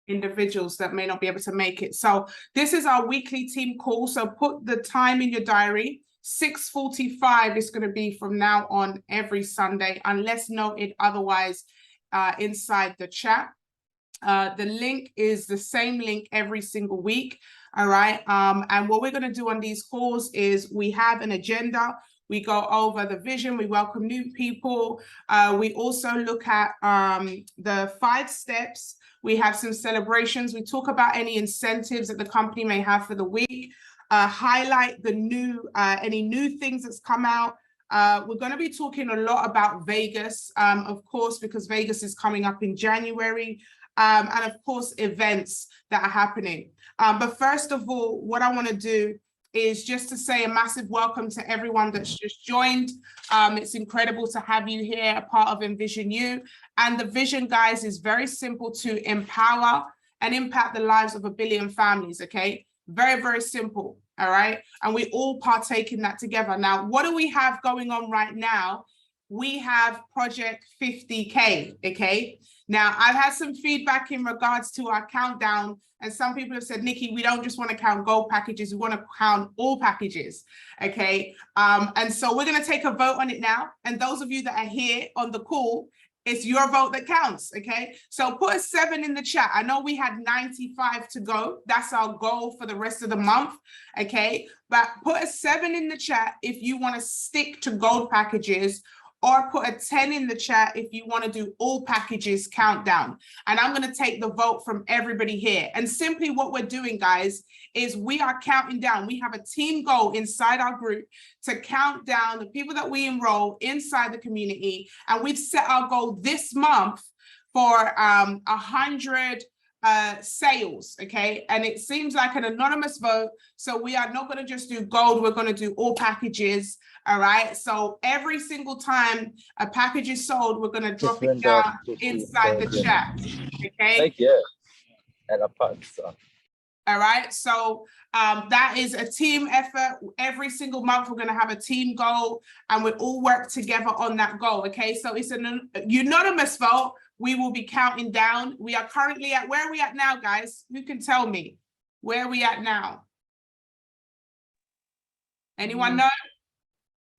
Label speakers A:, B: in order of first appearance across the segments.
A: individuals that may not be able to make it. So this is our weekly team call. So put the time in your diary. 6:45 is going to be from now on every Sunday, unless noted otherwise inside the chat. The link is the same link every single week. All right. And what we're going to do on these calls is we have an agenda. We go over the vision. We welcome new people. We also look at the 5 steps. We have some celebrations. We talk about any incentives that the company may have for the week. Highlight the any new things that's come out. We're going to be talking a lot about Vegas, of course, because Vegas is coming up in January. And of course, events that are happening. But first of all, what I want to do is just to say a massive welcome to everyone that's just joined. It's incredible to have you here, a part of Envision You. And the vision, guys, is very simple: to empower and impact the lives of 1 billion families, okay? Very, very simple, all right? And we all partake in that together. Now, what do we have going on right now? We have Project 50K, okay? Now, I've had some feedback in regards to our countdown, and some people have said, Nikki, we don't just want to count gold packages, we want to count all packages, okay? And so we're going to take a vote on it now. And those of you that are here on the call, it's your vote that counts, okay? So put a 7 in the chat. I know we had 95 to go. That's our goal for the rest of the month, okay? But put a 7 in the chat if you want to stick to gold packages, or put a 10 in the chat if you want to do all packages countdown. And I'm going to take the vote from everybody here. And simply what we're doing, guys, is we are counting down. We have a team goal inside our group to count down the people that we enroll inside the community. And we've set our goal this month for 100 sales, okay? And it seems like an anonymous vote, so we are not going to just do gold, we're going to do all packages. All right, so every single time a package is sold, we're going to drop it down inside the chat, okay?
B: And a punch, so.
A: All right, so that is a team effort. Every single month, we're going to have a team goal, and we all work together on that goal, okay? So it's an unanimous vote. We will be counting down. We are currently at, where are we at now, guys? Who can tell me? Where are we at now? Anyone know?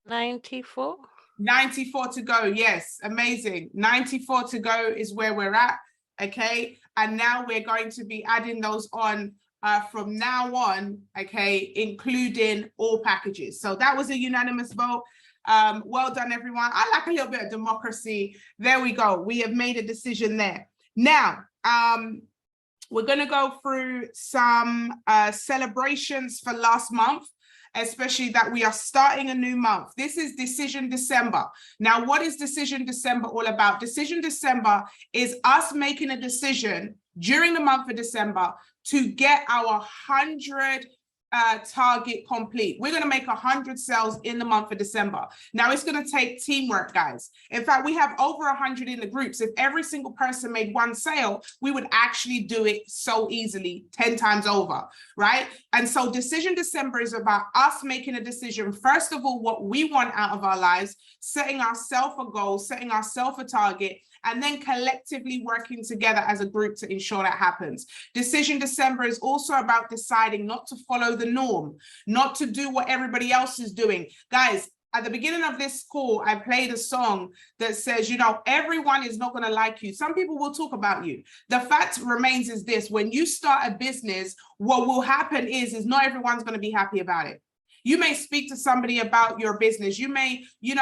C: 94.
A: 94 to go. Yes, amazing. 94 to go is where we're at, okay? And now we're going to be adding those on from now on, okay, including all packages. So that was a unanimous vote. Well done, everyone. I like a little bit of democracy. There we go. We have made a decision there. Now, we're going to go through some celebrations for last month, especially that we are starting a new month. This is Decision December. Now, what is Decision December all about? Decision December is us making a decision during the month of December to get our 100 target complete. We're going to make 100 sales in the month of December. Now, it's going to take teamwork, guys. In fact, we have over 100 in the groups. If every single person made 1 sale, we would actually do it so easily, 10 times over, right? And so Decision December is about us making a decision, first of all, what we want out of our lives, setting ourselves a goal, setting ourselves a target, and then collectively working together as a group to ensure that happens. Decision December is also about deciding not to follow the norm, not to do what everybody else is doing. Guys, at the beginning of this call, I played a song that says, you know, everyone is not going to like you. Some people will talk about you. The fact remains is this: when you start a business, what will happen is not everyone's going to be happy about it. You may speak to somebody about your business. You may, you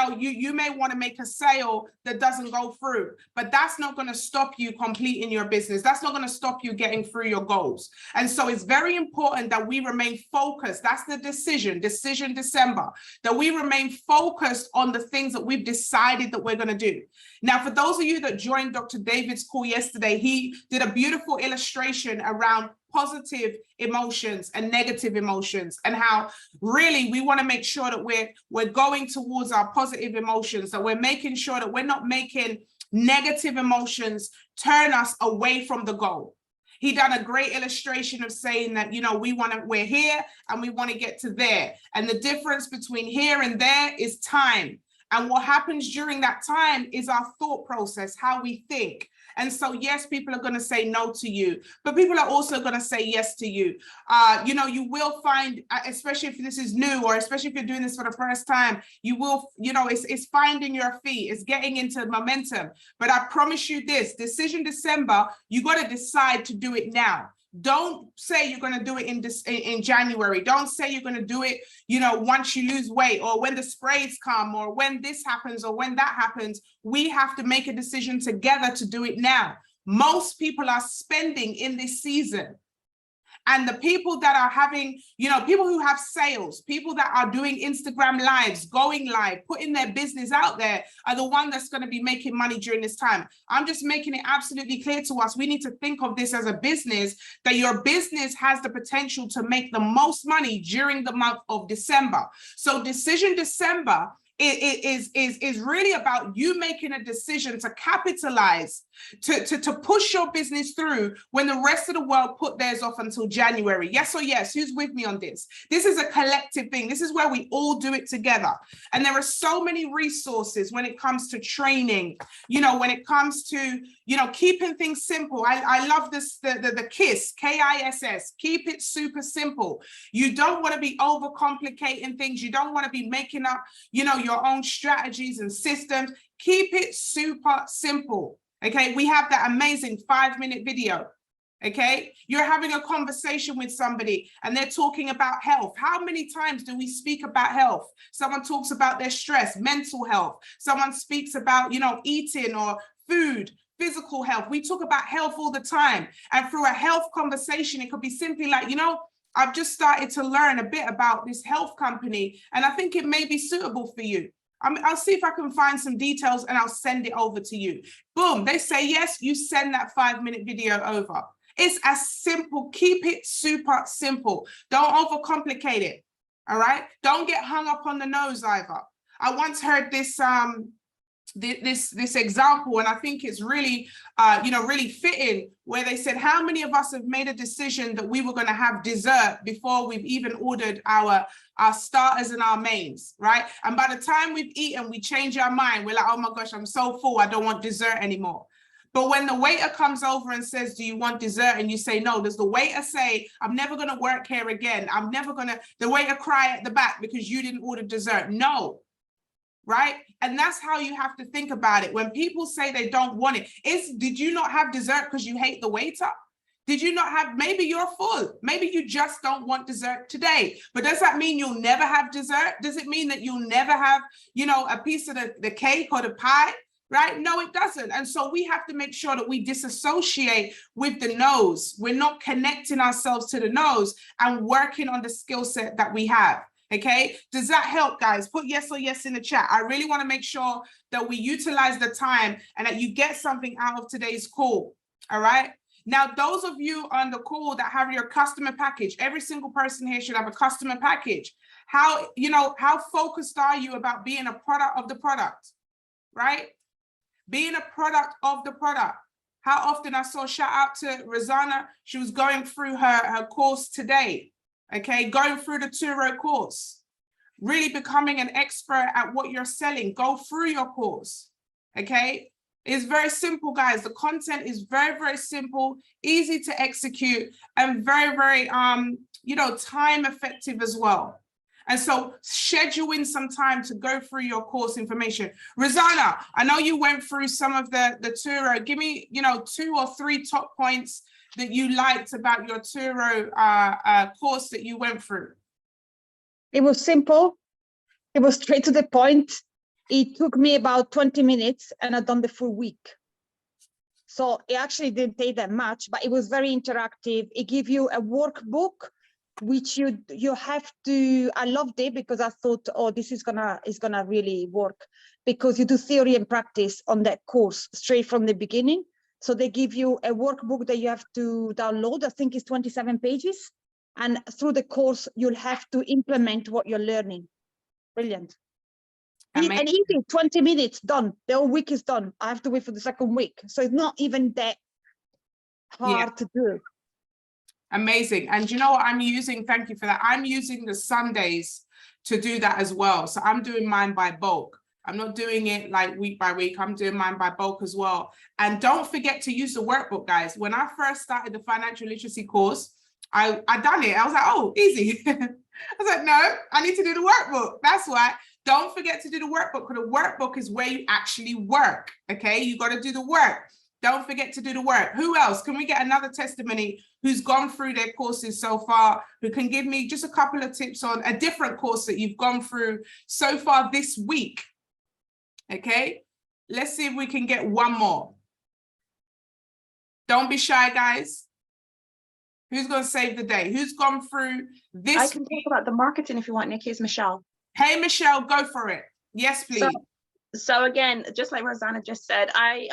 A: may want to make a sale that doesn't go through, but that's not going to stop you completing your business. That's not going to stop you getting through your goals. And so it's very important that we remain focused. That's the Decision December, that we remain focused on the things that we've decided that we're going to do. Now, for those of you that joined Dr. David's call yesterday, he did a beautiful illustration around positive emotions and negative emotions, and how really we want to make sure that we're going towards our positive emotions, that we're making sure that we're not making negative emotions turn us away from the goal. He done a great illustration of saying that, you know, we're here and we want to get to there. And the difference between here and there is time. And what happens during that time is our thought process, how we think. And so, yes, people are going to say no to you, but people are also going to say yes to you. You know, you will find, especially if this is new, or especially if you're doing this for the first time, you will, you know, it's finding your feet, it's getting into momentum. But I promise you this, Decision December, you got to decide to do it now. Don't say you're going to do it in January. Don't say you're going to do it, you know, once you lose weight, or when the sprays come, or when this happens, or when that happens. We have to make a decision together to do it now. Most people are spending in this season. And the people that are having, you know, people who have sales, people that are doing Instagram lives, going live, putting their business out there, are the one that's going to be making money during this time. I'm just making it absolutely clear to us. We need to think of this as a business, that your business has the potential to make the most money during the month of December. So Decision December is really about you making a decision to capitalize, to push your business through when the rest of the world put theirs off until January. Yes or yes? Who's with me on this? This is a collective thing. This is where we all do it together. And there are so many resources when it comes to training, you know, when it comes to, you know, keeping things simple. I love this, the KISS, K-I-S-S, keep it super simple. You don't want to be overcomplicating things. You don't want to be making up, you know, your own strategies and systems. Keep it super simple. Okay, we have that amazing 5-minute video. Okay, you're having a conversation with somebody and they're talking about health. How many times do we speak about health? Someone talks about their stress, mental health. Someone speaks about, you know, eating or food, physical health. We talk about health all the time. And through a health conversation, it could be simply like, you know, I've just started to learn a bit about this health company, and I think it may be suitable for you. I'll see if I can find some details and I'll send it over to you. Boom, they say yes, you send that 5-minute video over. It's as simple. Keep it super simple. Don't overcomplicate it. All right? Don't get hung up on the nose either. I once heard this this example, and I think it's really you know, really fitting, where they said, how many of us have made a decision that we were going to have dessert before we've even ordered our starters and our mains, right? And by the time we've eaten, we change our mind. We're like, oh my gosh, I'm so full, I don't want dessert anymore. But when the waiter comes over and says, do you want dessert? And you say no, does the waiter say, I'm never going to work here again, I'm never going to, the waiter cry at the back because you didn't order dessert? No. Right? And that's how you have to think about it. When people say they don't want it, did you not have dessert because you hate the waiter? Did you not have, maybe you're full, maybe you just don't want dessert today, but does that mean you'll never have dessert? Does it mean that you'll never have, you know, a piece of the cake or the pie? Right? No, it doesn't. And so we have to make sure that we disassociate with the no's. We're not connecting ourselves to the no's and working on the skill set that we have. Okay, does that help, guys? Put yes or yes in the chat. I really want to make sure that we utilize the time and that you get something out of today's call. All right. Now, those of you on the call that have your customer package, every single person here should have a customer package. How, you know, how focused are you about being a product of the product, right? Being a product of the product. How often I saw, shout out to Rosanna, she was going through her course today. Okay, going through the 2-row course, really becoming an expert at what you're selling. Go through your course. Okay, it's very simple, guys. The content is very, very simple, easy to execute, and very, very you know, time effective as well. And so schedule in some time to go through your course information. Rosanna, I know you went through some of the 2-row. Give me, you know, 2 or 3 top points that you liked about your 2-row course that you went through.
D: It was simple. It was straight to the point. It took me about 20 minutes and I've done the full week. So it actually didn't take that much, but it was very interactive. It gave you a workbook, which you have to, I loved it because I thought, oh, this is gonna really work, because you do theory and practice on that course straight from the beginning. So they give you a workbook that you have to download. I think it's 27 pages. And through the course, you'll have to implement what you're learning. Brilliant.
A: Amazing.
D: And easy, 20 minutes, done. The whole week is done. I have to wait for the second week. So it's not even that hard to do.
A: Amazing. And you know what I'm using? Thank you for that. I'm using the Sundays to do that as well. So I'm doing mine by bulk. I'm not doing it like week by week. I'm doing mine by bulk as well. And don't forget to use the workbook, guys. When I first started the financial literacy course, I done it. I was like, oh, easy. I was like, no, I need to do the workbook. That's why. Don't forget to do the workbook, because the workbook is where you actually work. Okay, you got to do the work. Don't forget to do the work. Who else? Can we get another testimony who's gone through their courses so far, who can give me just a couple of tips on a different course that you've gone through so far this week? Okay, let's see if we can get one more. Don't be shy, guys. Who's going to save the day? Who's gone through this?
E: I can talk about the marketing if you want, Nikki. It's Michelle.
A: Hey, Michelle, go for it. Yes, please.
E: So again, just like Rosanna just said, I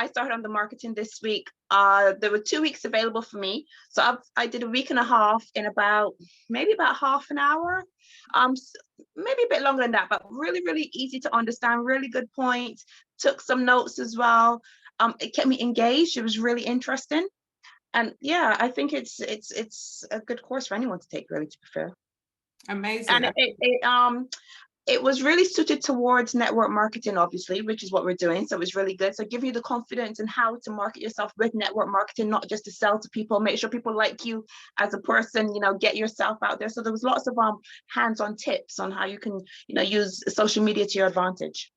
E: started on the marketing this week. There were 2 weeks available for me. So I did a week and a half in maybe about half an hour. Maybe a bit longer than that, but really, really easy to understand, really good points. Took some notes as well. It kept me engaged. It was really interesting. And yeah, I think it's a good course for anyone to take, really, to be fair.
A: Amazing.
E: And it was really suited towards network marketing, obviously, which is what we're doing. So it's really good. So give you the confidence in how to market yourself with network marketing, not just to sell to people, make sure people like you as a person, get yourself out there. So there was lots of hands-on tips on how you can, use social media to your advantage.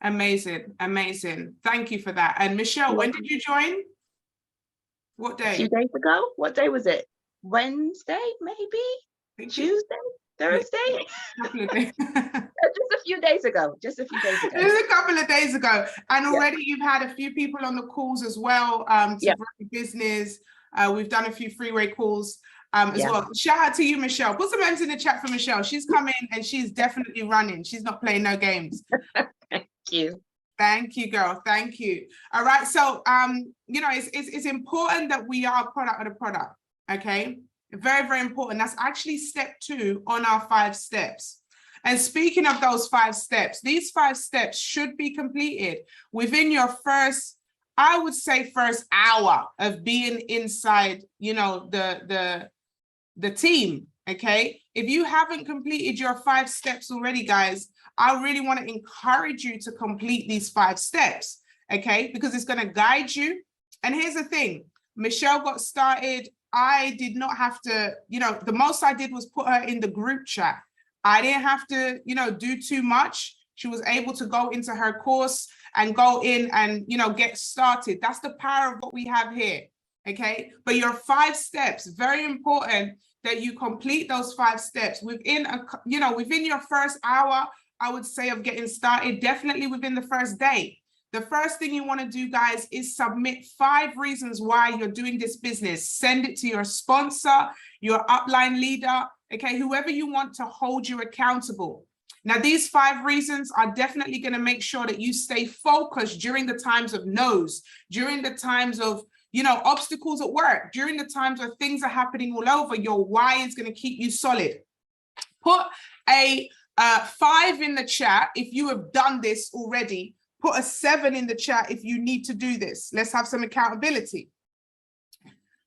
A: Amazing. Amazing. Thank you for that. And Michelle, when did you join? What day?
E: A few days ago. What day was it? Wednesday, maybe? Tuesday? Thursday?
A: Couple of days.
E: Just a few days ago. Just a
A: couple of days ago. And already you've had a few people on the calls as well to grow your business. We've done a few freeway calls as well. Shout out to you, Michelle. Put some names in the chat for Michelle. She's coming and she's definitely running. She's not playing no games.
E: Thank you.
A: Thank you, girl. Thank you. All right. So, it's important that we are a product of the product. Okay. Very, very important. That's actually step 2 on our 5 steps. And speaking of those 5 steps, these 5 steps should be completed within your first, I would say, first hour of being inside, the team. Okay. If you haven't completed your 5 steps already, guys, I really want to encourage you to complete these 5 steps. Okay. Because it's going to guide you. And here's the thing. Michelle got started. I did not have to, the most I did was put her in the group chat. I didn't have to, do too much. She was able to go into her course and go in and, get started. That's the power of what we have here. Okay. But your 5 steps, very important that you complete those 5 steps within within your first hour, I would say, of getting started, definitely within the first day. The first thing you want to do, guys, is submit 5 reasons why you're doing this business. Send it to your sponsor, your upline leader, okay, whoever you want to hold you accountable. Now, these 5 reasons are definitely going to make sure that you stay focused during the times of no's, during the times of, obstacles at work, during the times where things are happening all over. Your why is going to keep you solid. Put a 5 in the chat if you have done this already. Put a 7 in the chat if you need to do this. Let's have some accountability.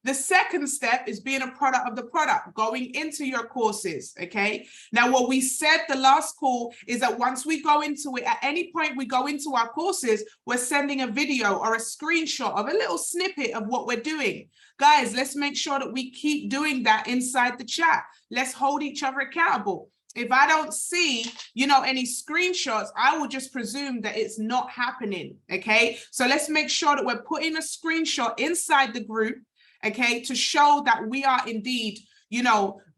A: The second step is being a product of the product, going into your courses, okay? Now, what we said the last call is that once we go into it, at any point we go into our courses, we're sending a video or a screenshot of a little snippet of what we're doing. Guys, let's make sure that we keep doing that inside the chat. Let's hold each other accountable. If I don't see, any screenshots, I will just presume that it's not happening, okay? So let's make sure that we're putting a screenshot inside the group, okay, to show that we are indeed,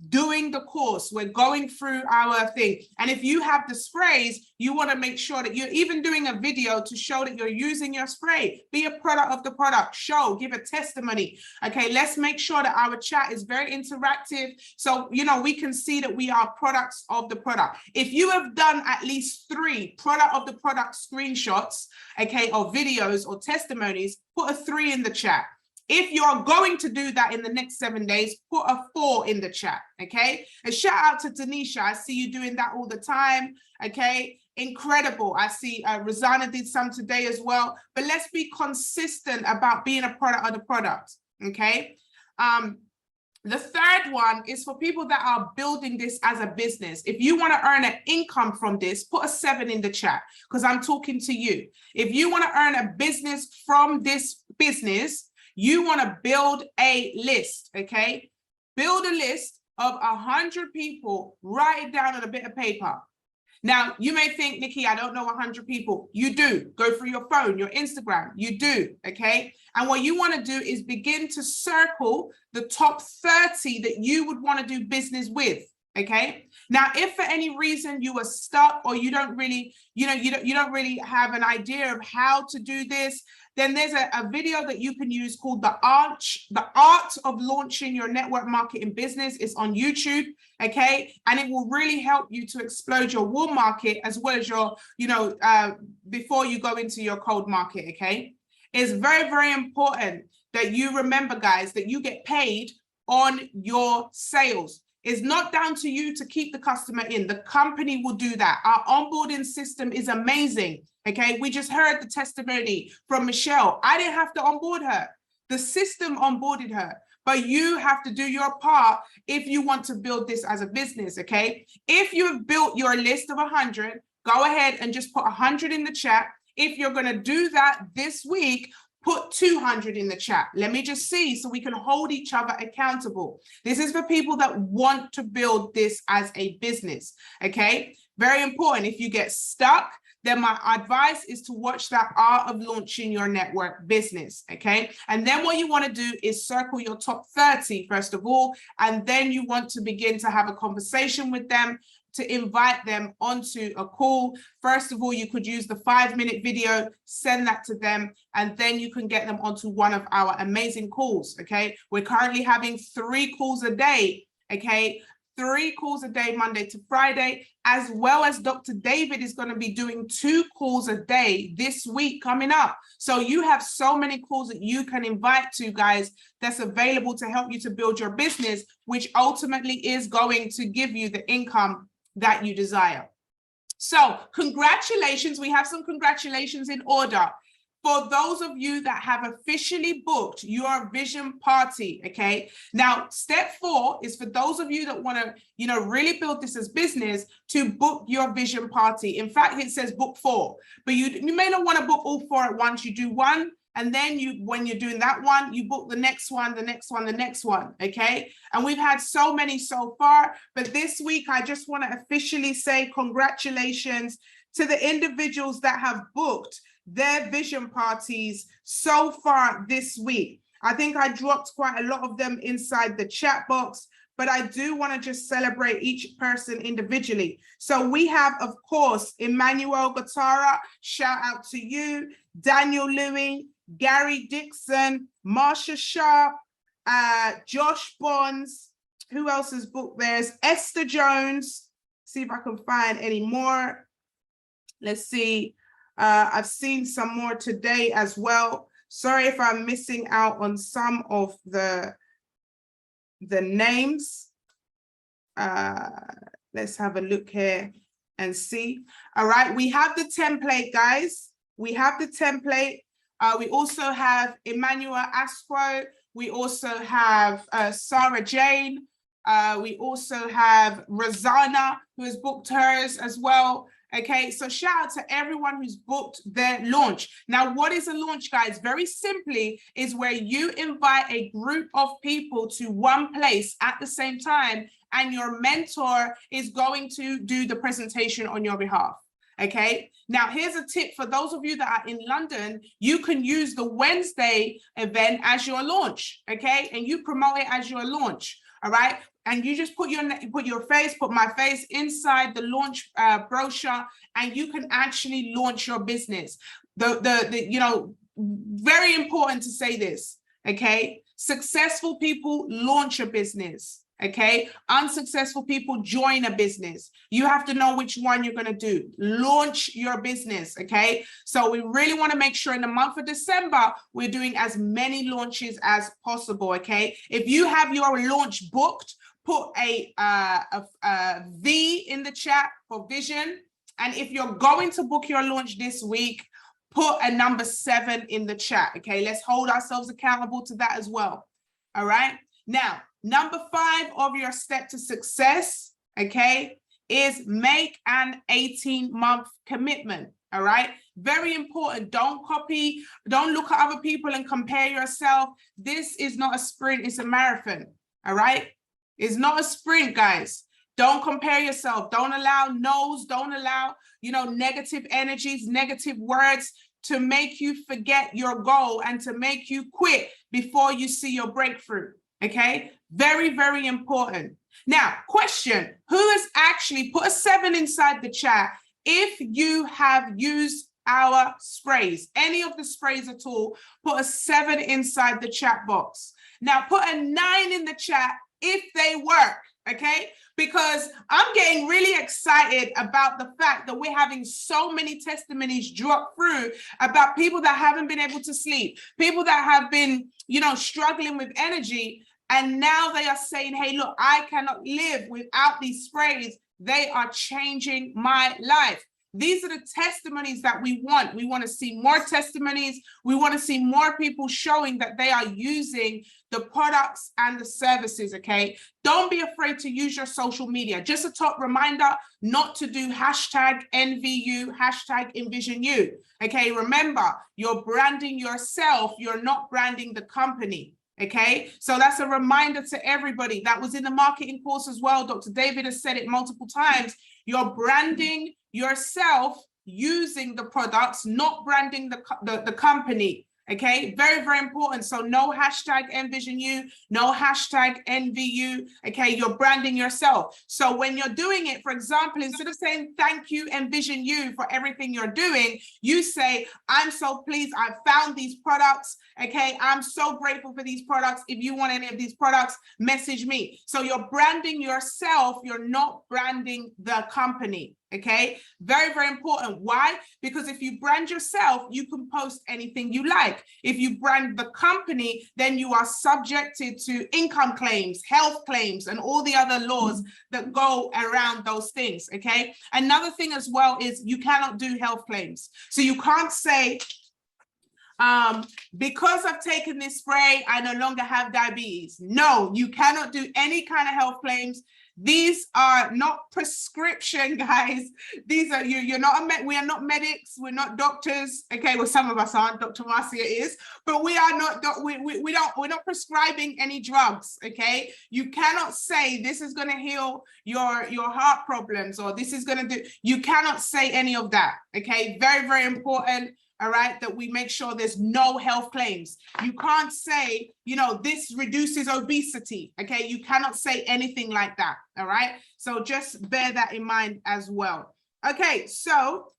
A: doing the course. We're going through our thing. And if you have the sprays, you want to make sure that you're even doing a video to show that you're using your spray. Be a product of the product. Show, give a testimony. Okay, let's make sure that our chat is very interactive. So, we can see that we are products of the product. If you have done at least 3 product of the product screenshots, okay, or videos or testimonies, put a 3 in the chat. If you're going to do that in the next 7 days, put a 4 in the chat, okay? And shout out to Tanisha. I see you doing that all the time, okay? Incredible. I see Rosanna did some today as well. But let's be consistent about being a product of the product, okay? The third one is for people that are building this as a business. If you want to earn an income from this, put a 7 in the chat, because I'm talking to you. If you want to earn a business from this business, you want to build a list, okay? Build a list of 100 people, write it down on a bit of paper. Now, you may think, Nikki, I don't know 100 people. You do. Go through your phone, your Instagram. You do, okay? And what you want to do is begin to circle the top 30 that you would want to do business with, okay? Now, if for any reason you are stuck or you don't really, you don't really have an idea of how to do this, then there's a video that you can use called the Art of Launching Your Network Marketing Business. It's on YouTube, okay? And it will really help you to explode your warm market as well as your, before you go into your cold market, okay? It's very, very important that you remember, guys, that you get paid on your sales. It's not down to you to keep the customer in. The company will do that. Our onboarding system is amazing. Okay, we just heard the testimony from Michelle. I didn't have to onboard her. The system onboarded her, but you have to do your part if you want to build this as a business, okay? If you've built your list of 100, go ahead and just put 100 in the chat. If you're gonna do that this week, put 200 in the chat. Let me just see so we can hold each other accountable. This is for people that want to build this as a business, okay? Very important. If you get stuck, then my advice is to watch that Art of Launching Your Network Business, okay? And then what you want to do is circle your top 30, first of all, and then you want to begin to have a conversation with them, to invite them onto a call. First of all, you could use the 5-minute video, send that to them, and then you can get them onto one of our amazing calls, okay? We're currently having 3 calls a day, okay? 3 calls a day, Monday to Friday, as well as Dr. David is going to be doing 2 calls a day this week coming up. So you have so many calls that you can invite to, guys, that's available to help you to build your business, which ultimately is going to give you the income that you desire. So congratulations. We have some congratulations in order. For those of you that have officially booked your vision party, okay? Now, step 4 is for those of you that want to, really build this as business, to book your vision party. In fact, it says book 4, but you may not want to book all 4 at once. You do 1, and then when you're doing that one, you book the next one, the next one, the next one, okay? And we've had so many so far, but this week, I just want to officially say congratulations to the individuals that have booked their vision parties so far this week. I think I dropped quite a lot of them inside the chat box, but I do want to just celebrate each person individually. So we have, of course, Emmanuel Gatara, shout out to you, Daniel Louie, Gary Dixon, Marsha Sharp, Josh Bonds. Who else is booked? There's Esther Jones. See if I can find any more. Let's see. I've seen some more today as well. Sorry if I'm missing out on some of the names. Let's have a look here and see. All right, we have the template, guys. We have the template. We also have Emmanuel Asquo. We also have Sarah Jane. We also have Rosanna, who has booked hers as well. Okay, so shout out to everyone who's booked their launch. Now, what is a launch, guys? Very simply is where you invite a group of people to one place at the same time, and your mentor is going to do the presentation on your behalf. Okay, now here's a tip for those of you that are in London. You can use the Wednesday event as your launch, okay, and you promote it as your launch. All right, and you just put your face, put my face inside the launch brochure, and you can actually launch your business. Very important to say this, okay? Successful people launch a business, okay? Unsuccessful people join a business. You have to know which one you're going to do. Launch your business, okay? So we really want to make sure in the month of December, we're doing as many launches as possible, okay? If you have your launch booked, put a V in the chat for vision. And if you're going to book your launch this week, put a number 7 in the chat, okay? Let's hold ourselves accountable to that as well, all right? Now, Number 5 of your step to success, okay, is make an 18-month commitment. All right, very important. Don't copy, don't look at other people and compare yourself. This is not a sprint, it's a marathon. All right, it's not a sprint, guys. Don't compare yourself. Don't allow no's, don't allow, negative energies, negative words to make you forget your goal and to make you quit before you see your breakthrough. Okay, very, very important. Now, question, who has actually put a 7 inside the chat if you have used our sprays, any of the sprays at all? Put a 7 inside the chat box. Now put a 9 in the chat if they work, okay? Because I'm getting really excited about the fact that we're having so many testimonies drop through about people that haven't been able to sleep, people that have been, struggling with energy. And now they are saying, hey, look, I cannot live without these sprays. They are changing my life. These are the testimonies that we want. We want to see more testimonies. We want to see more people showing that they are using the products and the services, okay? Don't be afraid to use your social media. Just a top reminder not to do #NVU, #EnvisionYou, okay? Remember, you're branding yourself. You're not branding the company. Okay, so that's a reminder to everybody. That was in the marketing course as well. Dr. David has said it multiple times. You're branding yourself using the products, not branding the company. Okay, very, very important. So no #EnvisionYou, no #NVU. Okay, you're branding yourself. So when you're doing it, for example, instead of saying thank you EnvisionYou for everything you're doing, you say, I'm so pleased I found these products. Okay, I'm so grateful for these products. If you want any of these products, message me. So you're branding yourself. You're not branding the company. Okay, very, very important. Why? Because if you brand yourself, you can post anything you like. If you brand the company, then you are subjected to income claims, health claims, and all the other laws that go around those things. Okay, another thing as well is you cannot do health claims. So you can't say, because I've taken this spray, I no longer have diabetes. No, you cannot do any kind of health claims. These are not prescription, guys. These are you're not we are not medics, we're not doctors. Okay, well, some of us aren't. Dr. Marcia is, but we are not we're not prescribing any drugs. Okay, you cannot say this is going to heal your heart problems or this is going to do. You cannot say any of that. Okay, very, very important. All right, that we make sure there's no health claims. You can't say, this reduces obesity. Okay, you cannot say anything like that. All right, so just bear that in mind as well. Okay, so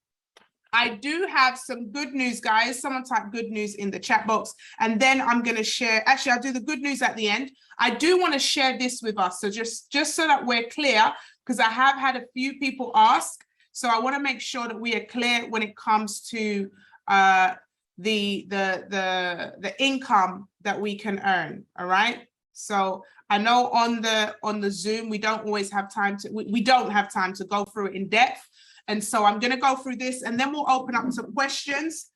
A: I do have some good news, guys. Someone type good news in the chat box, and then I'm going to share. Actually, I'll do the good news at the end. I do want to share this with us. So just so that we're clear, because I have had a few people ask. So I want to make sure that we are clear when it comes to the income that we can earn. All right, so I know on the Zoom we don't always have time to we don't have time to go through it in depth, and so I'm going to go through this and then we'll open up to questions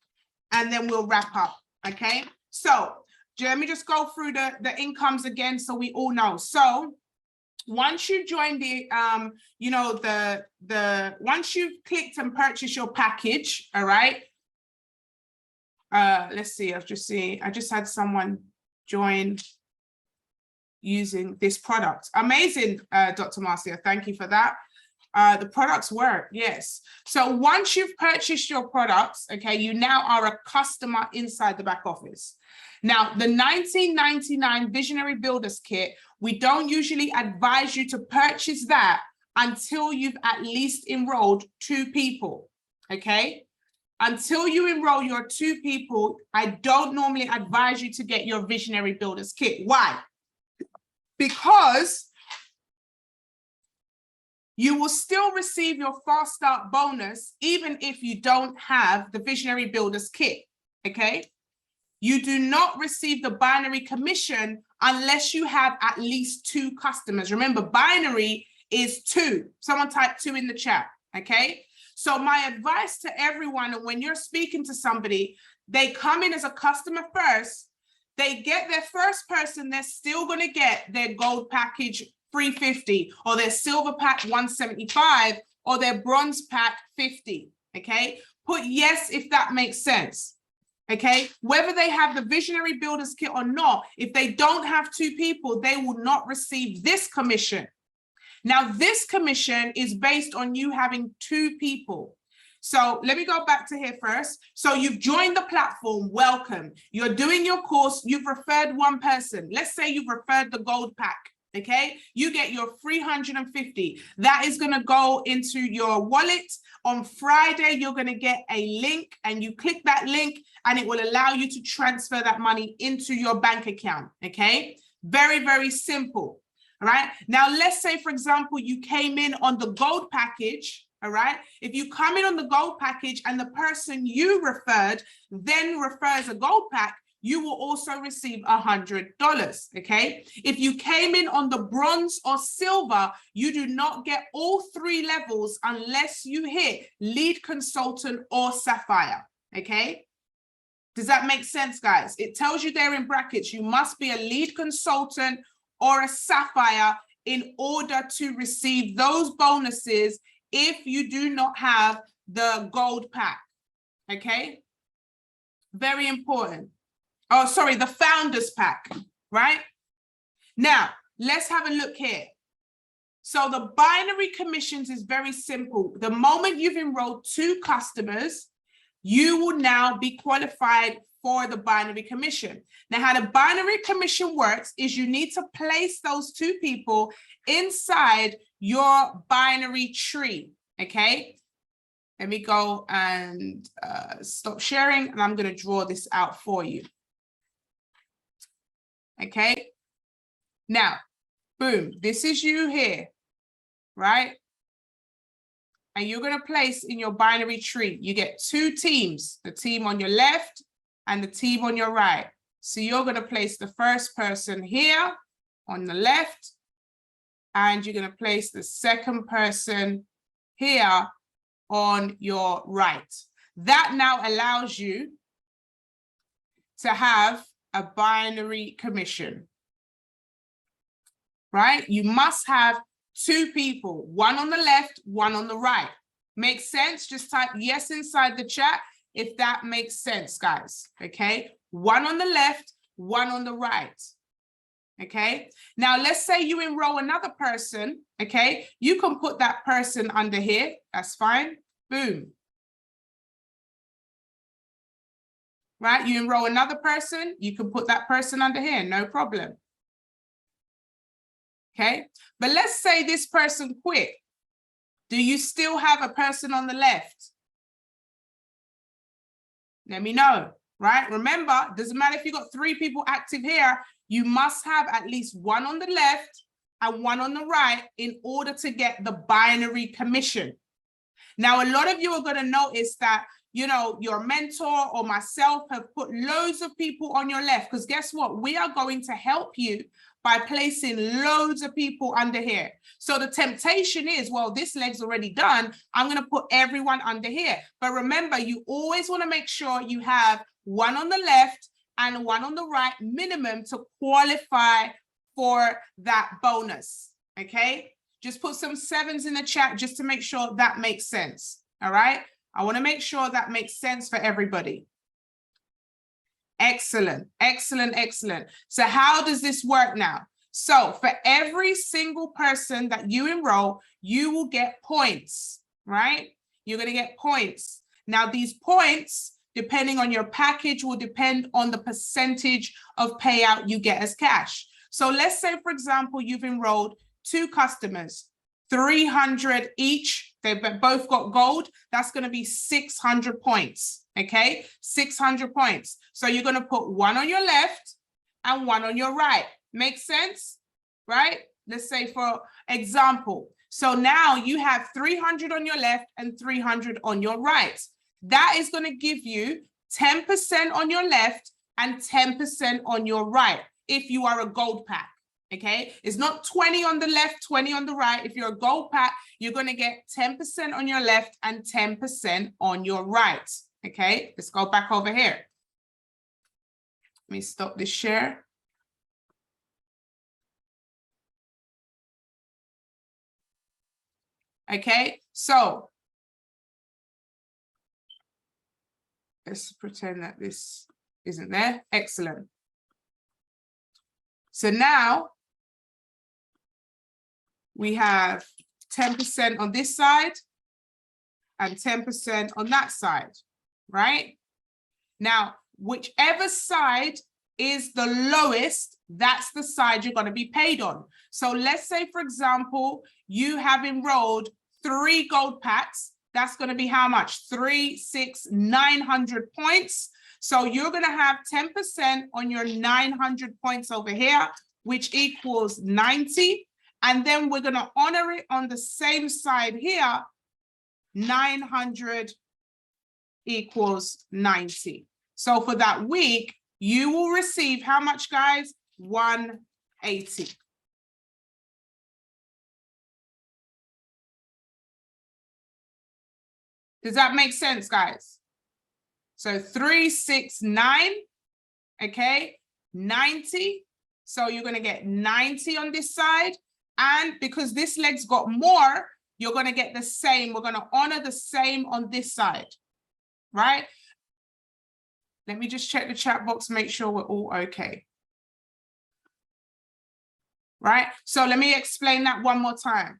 A: and then we'll wrap up. Okay, so let me just go through the incomes again so we all know. So once you join the once you've clicked and purchased your package, all right, let's see, I just had someone join using this product. Amazing, Dr. Marcia, thank you for that. The products work, yes. So once you've purchased your products, okay, you now are a customer inside the back office. Now, the 1999 Visionary Builders Kit, we don't usually advise you to purchase that until you've at least enrolled 2 people, okay? Until you enroll your 2 people, I don't normally advise you to get your Visionary Builders Kit. Why? Because you will still receive your Fast Start bonus even if you don't have the Visionary Builders Kit, okay? You do not receive the binary commission unless you have at least 2 customers. Remember, binary is 2. Someone type 2 in the chat, okay? So my advice to everyone, and when you're speaking to somebody, they come in as a customer first, they get their first person, they're still going to get their gold package 350, or their silver pack 175, or their bronze pack 50. Okay, put yes if that makes sense. Okay, whether they have the visionary builders kit or not, if they don't have 2 people, they will not receive this commission. Now, this commission is based on you having 2 people. So let me go back to here first. So you've joined the platform, welcome. You're doing your course, you've referred 1 person. Let's say you've referred the gold pack, okay? You get your 350. That is gonna go into your wallet. On Friday, you're gonna get a link, and you click that link and it will allow you to transfer that money into your bank account, okay? Very, very simple, all right? Now, let's say, for example, you came in on the gold package. All right. If you come in on the gold package and the person you referred then refers a gold pack, you will also receive $100. Okay. If you came in on the bronze or silver, you do not get all 3 levels unless you hit lead consultant or sapphire. Okay. Does that make sense, guys? It tells you there in brackets, you must be a lead consultant or a sapphire in order to receive those bonuses if you do not have the gold pack, okay? Very important. Oh, sorry, the founders pack, right? Now, let's have a look here. So the binary commissions is very simple. The moment you've enrolled 2 customers, you will now be qualified for the binary commission. Now, how the binary commission works is you need to place those 2 people inside your binary tree, okay? Let me go and stop sharing, and I'm going to draw this out for you. Okay? Now, boom, this is you here, right? And you're going to place in your binary tree, you get 2 teams, the team on your left and the team on your right. So you're going to place the first person here on the left, and you're going to place the second person here on your right. That now allows you to have a binary commission, right? You must have 2 people, 1 on the left, 1 on the right. Makes sense? Just type yes inside the chat if that makes sense, guys. Okay, 1 on the left, 1 on the right. Okay, now let's say you enroll another person. Okay, you can put that person under here. That's fine. Boom. Right, you enroll another person, you can put that person under here, no problem. Okay, but let's say this person quit. Do you still have a person on the left? Let me know, right? Remember, doesn't matter if you got 3 people active here, you must have at least 1 on the left and 1 on the right in order to get the binary commission. Now, a lot of you are going to notice that, you know, your mentor or myself have put loads of people on your left, because guess what? We are going to help you by placing loads of people under here. So the temptation is, well, this leg's already done, I'm going to put everyone under here. But remember, you always want to make sure you have 1 on the left and 1 on the right minimum to qualify for that bonus. Okay, just put some 7s in the chat just to make sure that makes sense. All right, I want to make sure that makes sense for everybody. Excellent, excellent, excellent. So how does this work now? So for every single person that you enroll, you will get points, right? You're going to get points. Now, these points, depending on your package, will depend on the percentage of payout you get as cash. So let's say, for example, you've enrolled 2 customers, 300 each. They've both got gold. That's going to be 600 points. Okay, 600 points. So you're going to put 1 on your left and 1 on your right. Makes sense, right? Let's say, for example, so now you have 300 on your left and 300 on your right. That is going to give you 10% on your left and 10% on your right if you are a gold pack. Okay, it's not 20 on the left, 20 on the right. If you're a gold pack, you're going to get 10% on your left and 10% on your right. Okay, let's go back over here. Let me stop this share. Okay, so let's pretend that this isn't there. Excellent. So now we have 10% on this side and 10% on that side, right? Now, whichever side is the lowest, that's the side you're going to be paid on. So let's say, for example, you have enrolled 3 gold packs. That's going to be how much? 3, 6, 900 points. So you're going to have 10% on your 900 points over here, which equals 90. And then we're going to honor it on the same side here. 900 equals 90. So for that week, you will receive how much, guys? 180. Does that make sense, guys? So 3, 6, 9, okay, 90. So you're going to get 90 on this side. And because this leg's got more, you're going to get the same. We're going to honor the same on this side, right? Let me just check the chat box, make sure we're all okay. Right? So let me explain that one more time.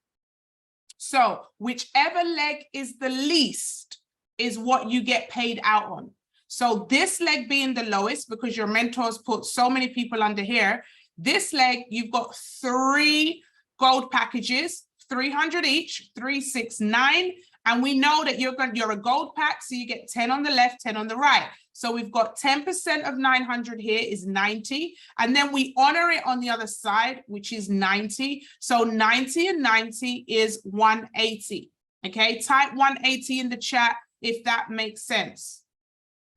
A: So whichever leg is the least is what you get paid out on. So this leg being the lowest, because your mentors put so many people under here, this leg, you've got 3 gold packages, 300 each, 3, 6, 9. And we know that you're a gold pack, so you get 10 on the left, 10 on the right. So we've got 10% of 900 here is 90. And then we honor it on the other side, which is 90. So 90 and 90 is 180. Okay, type 180 in the chat if that makes sense.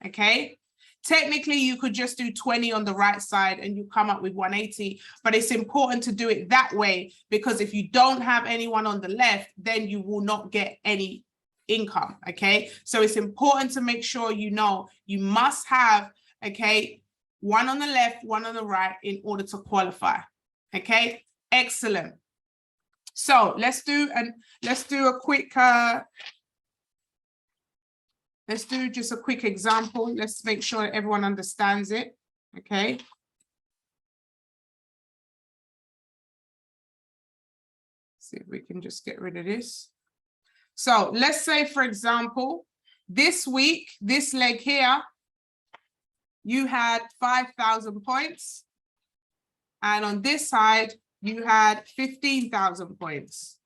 A: Okay, technically you could just do 20 on the right side and you come up with 180, but it's important to do it that way because if you don't have anyone on the left, then you will not get any income. Okay, so it's important to make sure you know you must have, okay, 1 on the left, 1 on the right in order to qualify. Okay, excellent. So let's do a quick let's do just a quick example. Let's make sure that everyone understands it. Okay. See if we can just get rid of this. So let's say, for example, this week, this leg here, you had 5,000 points. And on this side, you had 15,000 points.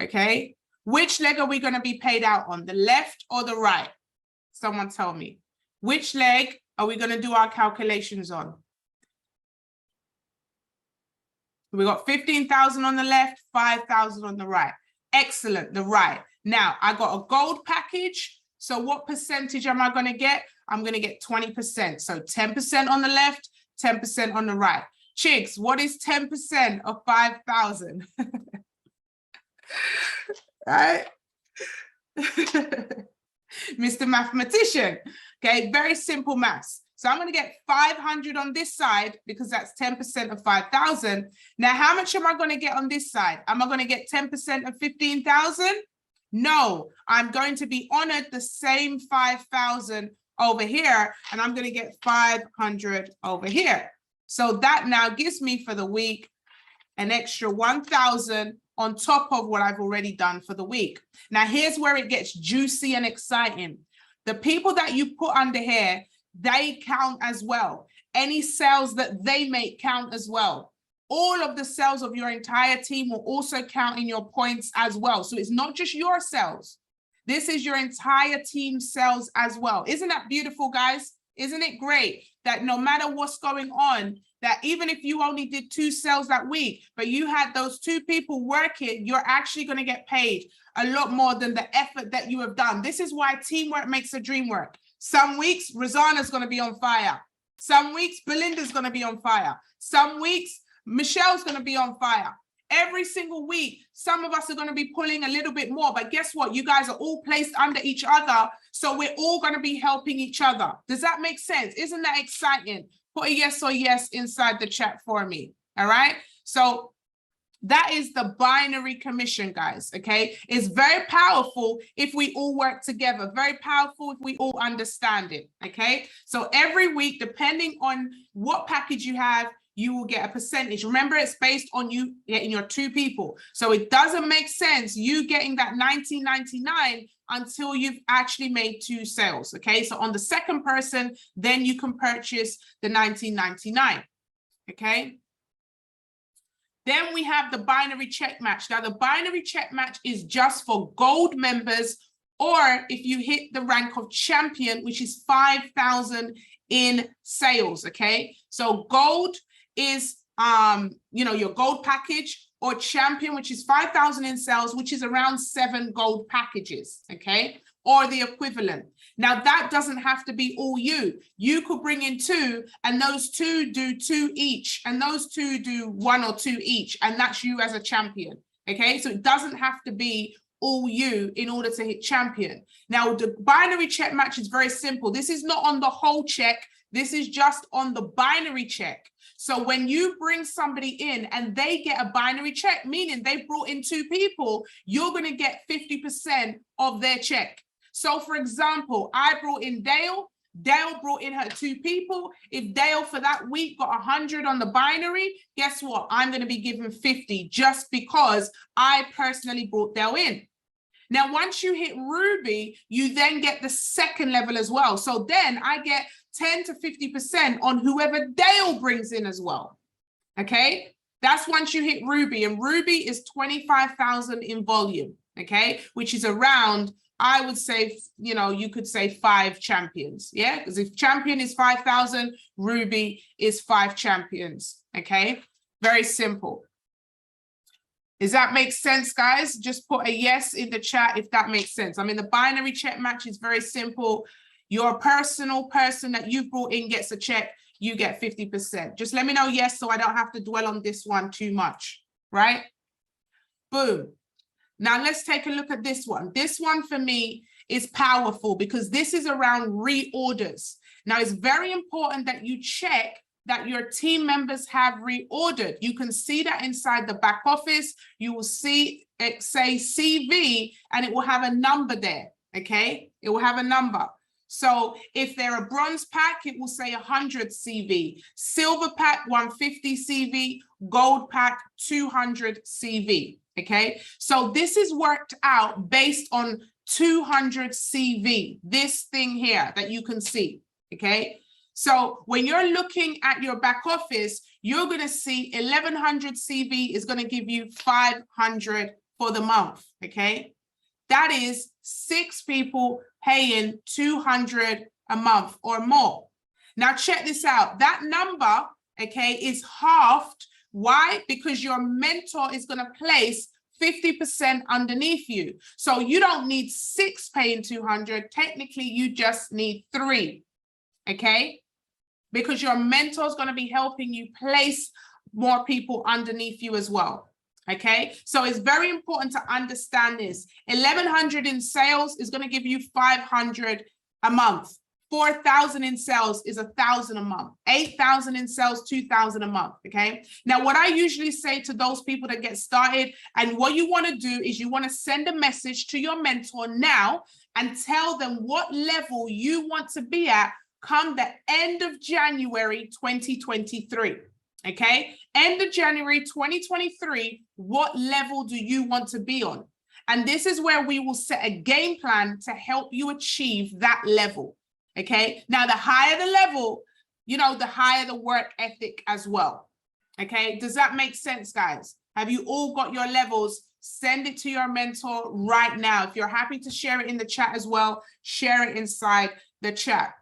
A: Okay. Which leg are we going to be paid out on, the left or the right? Someone tell me. Which leg are we going to do our calculations on? We got 15,000 on the left, 5,000 on the right. Excellent, the right. Now, I got a gold package. So what percentage am I going to get? I'm going to get 20%. So 10% on the left, 10% on the right. Chicks, what is 10% of 5,000? Right? Mr. Mathematician. Okay, very simple maths. So I'm going to get 500 on this side because that's 10% of 5,000. Now, how much am I going to get on this side? Am I going to get 10% of 15,000? No, I'm going to be honored the same 5,000 over here, and I'm going to get 500 over here. So that now gives me for the week an extra 1,000 on top of what I've already done for the week. Now, here's where it gets juicy and exciting. The people that you put under here, they count as well. Any sales that they make count as well. All of the sales of your entire team will also count in your points as well. So it's not just your sales. This is your entire team sales as well. Isn't that beautiful, guys? Isn't it great that no matter what's going on, that even if you only did 2 sales that week, but you had those 2 people working, you're actually going to get paid a lot more than the effort that you have done. This is why teamwork makes a dream work. Some weeks, Rosanna's going to be on fire. Some weeks, Belinda's going to be on fire. Some weeks, Michelle's going to be on fire. Every single week, some of us are going to be pulling a little bit more, but guess what? You guys are all placed under each other, so we're all going to be helping each other. Does that make sense? Isn't that exciting? Put a yes or yes inside the chat for me, all right? So that is the binary commission, guys, okay? It's very powerful if we all work together, very powerful if we all understand it, okay? So every week, depending on what package you have, you will get a percentage. Remember, it's based on you getting your 2 people. So it doesn't make sense you getting that $19.99 until you've actually made 2 sales, okay? So on the second person, then you can purchase the $19.99, okay? Then we have the binary check match. Now, the binary check match is just for gold members, or if you hit the rank of champion, which is 5,000 in sales, okay? So gold is, your gold package, or champion, which is 5,000 in sales, which is around 7 gold packages, okay? Or the equivalent. Now, that doesn't have to be all you. You could bring in 2, and those 2 do 2 each, and those 2 do 1 or 2 each, and that's you as a champion, okay? So it doesn't have to be all you in order to hit champion. Now, the binary check match is very simple. This is not on the whole check. This is just on the binary check. So when you bring somebody in and they get a binary check, meaning they brought in 2 people, you're going to get 50% of their check. So for example, I brought in Dale. Dale brought in her 2 people. If Dale for that week got 100 on the binary, guess what? I'm going to be given 50 just because I personally brought Dale in. Now, once you hit Ruby, you then get the second level as well. So then I get 10 to 50% on whoever Dale brings in as well. Okay, that's once you hit Ruby, and Ruby is 25,000 in volume. Okay, which is around, I would say, you could say 5 champions. Yeah, because if champion is 5,000, Ruby is 5 champions. Okay, very simple. Does that make sense, guys? Just put a yes in the chat if that makes sense. I mean, the binary check match is very simple. Your personal person that you've brought in gets a check, you get 50%. Just let me know yes, so I don't have to dwell on this one too much, right? Boom. Now let's take a look at this one. This one for me is powerful because this is around reorders. Now it's very important that you check that your team members have reordered. You can see that inside the back office. You will see it say CV and it will have a number there, okay? It will have a number. So if they're a bronze pack, it will say 100 CV, silver pack 150 CV, gold pack 200 CV, okay? So this is worked out based on 200 CV, this thing here that you can see, okay? So when you're looking at your back office, you're going to see 1100 CV is going to give you 500 for the month, okay? That is 6 people paying 200 a month or more. Now check this out. That number, okay, is halved. Why? Because your mentor is going to place 50% underneath you. So you don't need 6 paying 200. Technically, you just need 3, okay? Because your mentor is going to be helping you place more people underneath you as well. Okay, so it's very important to understand this. 1100 in sales is going to give you 500 a month. 4,000 in sales is 1,000 a month. 8,000 in sales, 2,000 a month. Okay, now what I usually say to those people that get started, and what you want to do is you want to send a message to your mentor now and tell them what level you want to be at come the end of January 2023. Okay, end of January 2023, what level do you want to be on? And this is where we will set a game plan to help you achieve that level. Okay, now the higher the level, the higher the work ethic as well. Okay, does that make sense, guys? Have you all got your levels? Send it to your mentor right now. If you're happy to share it in the chat as well, share it inside the chat.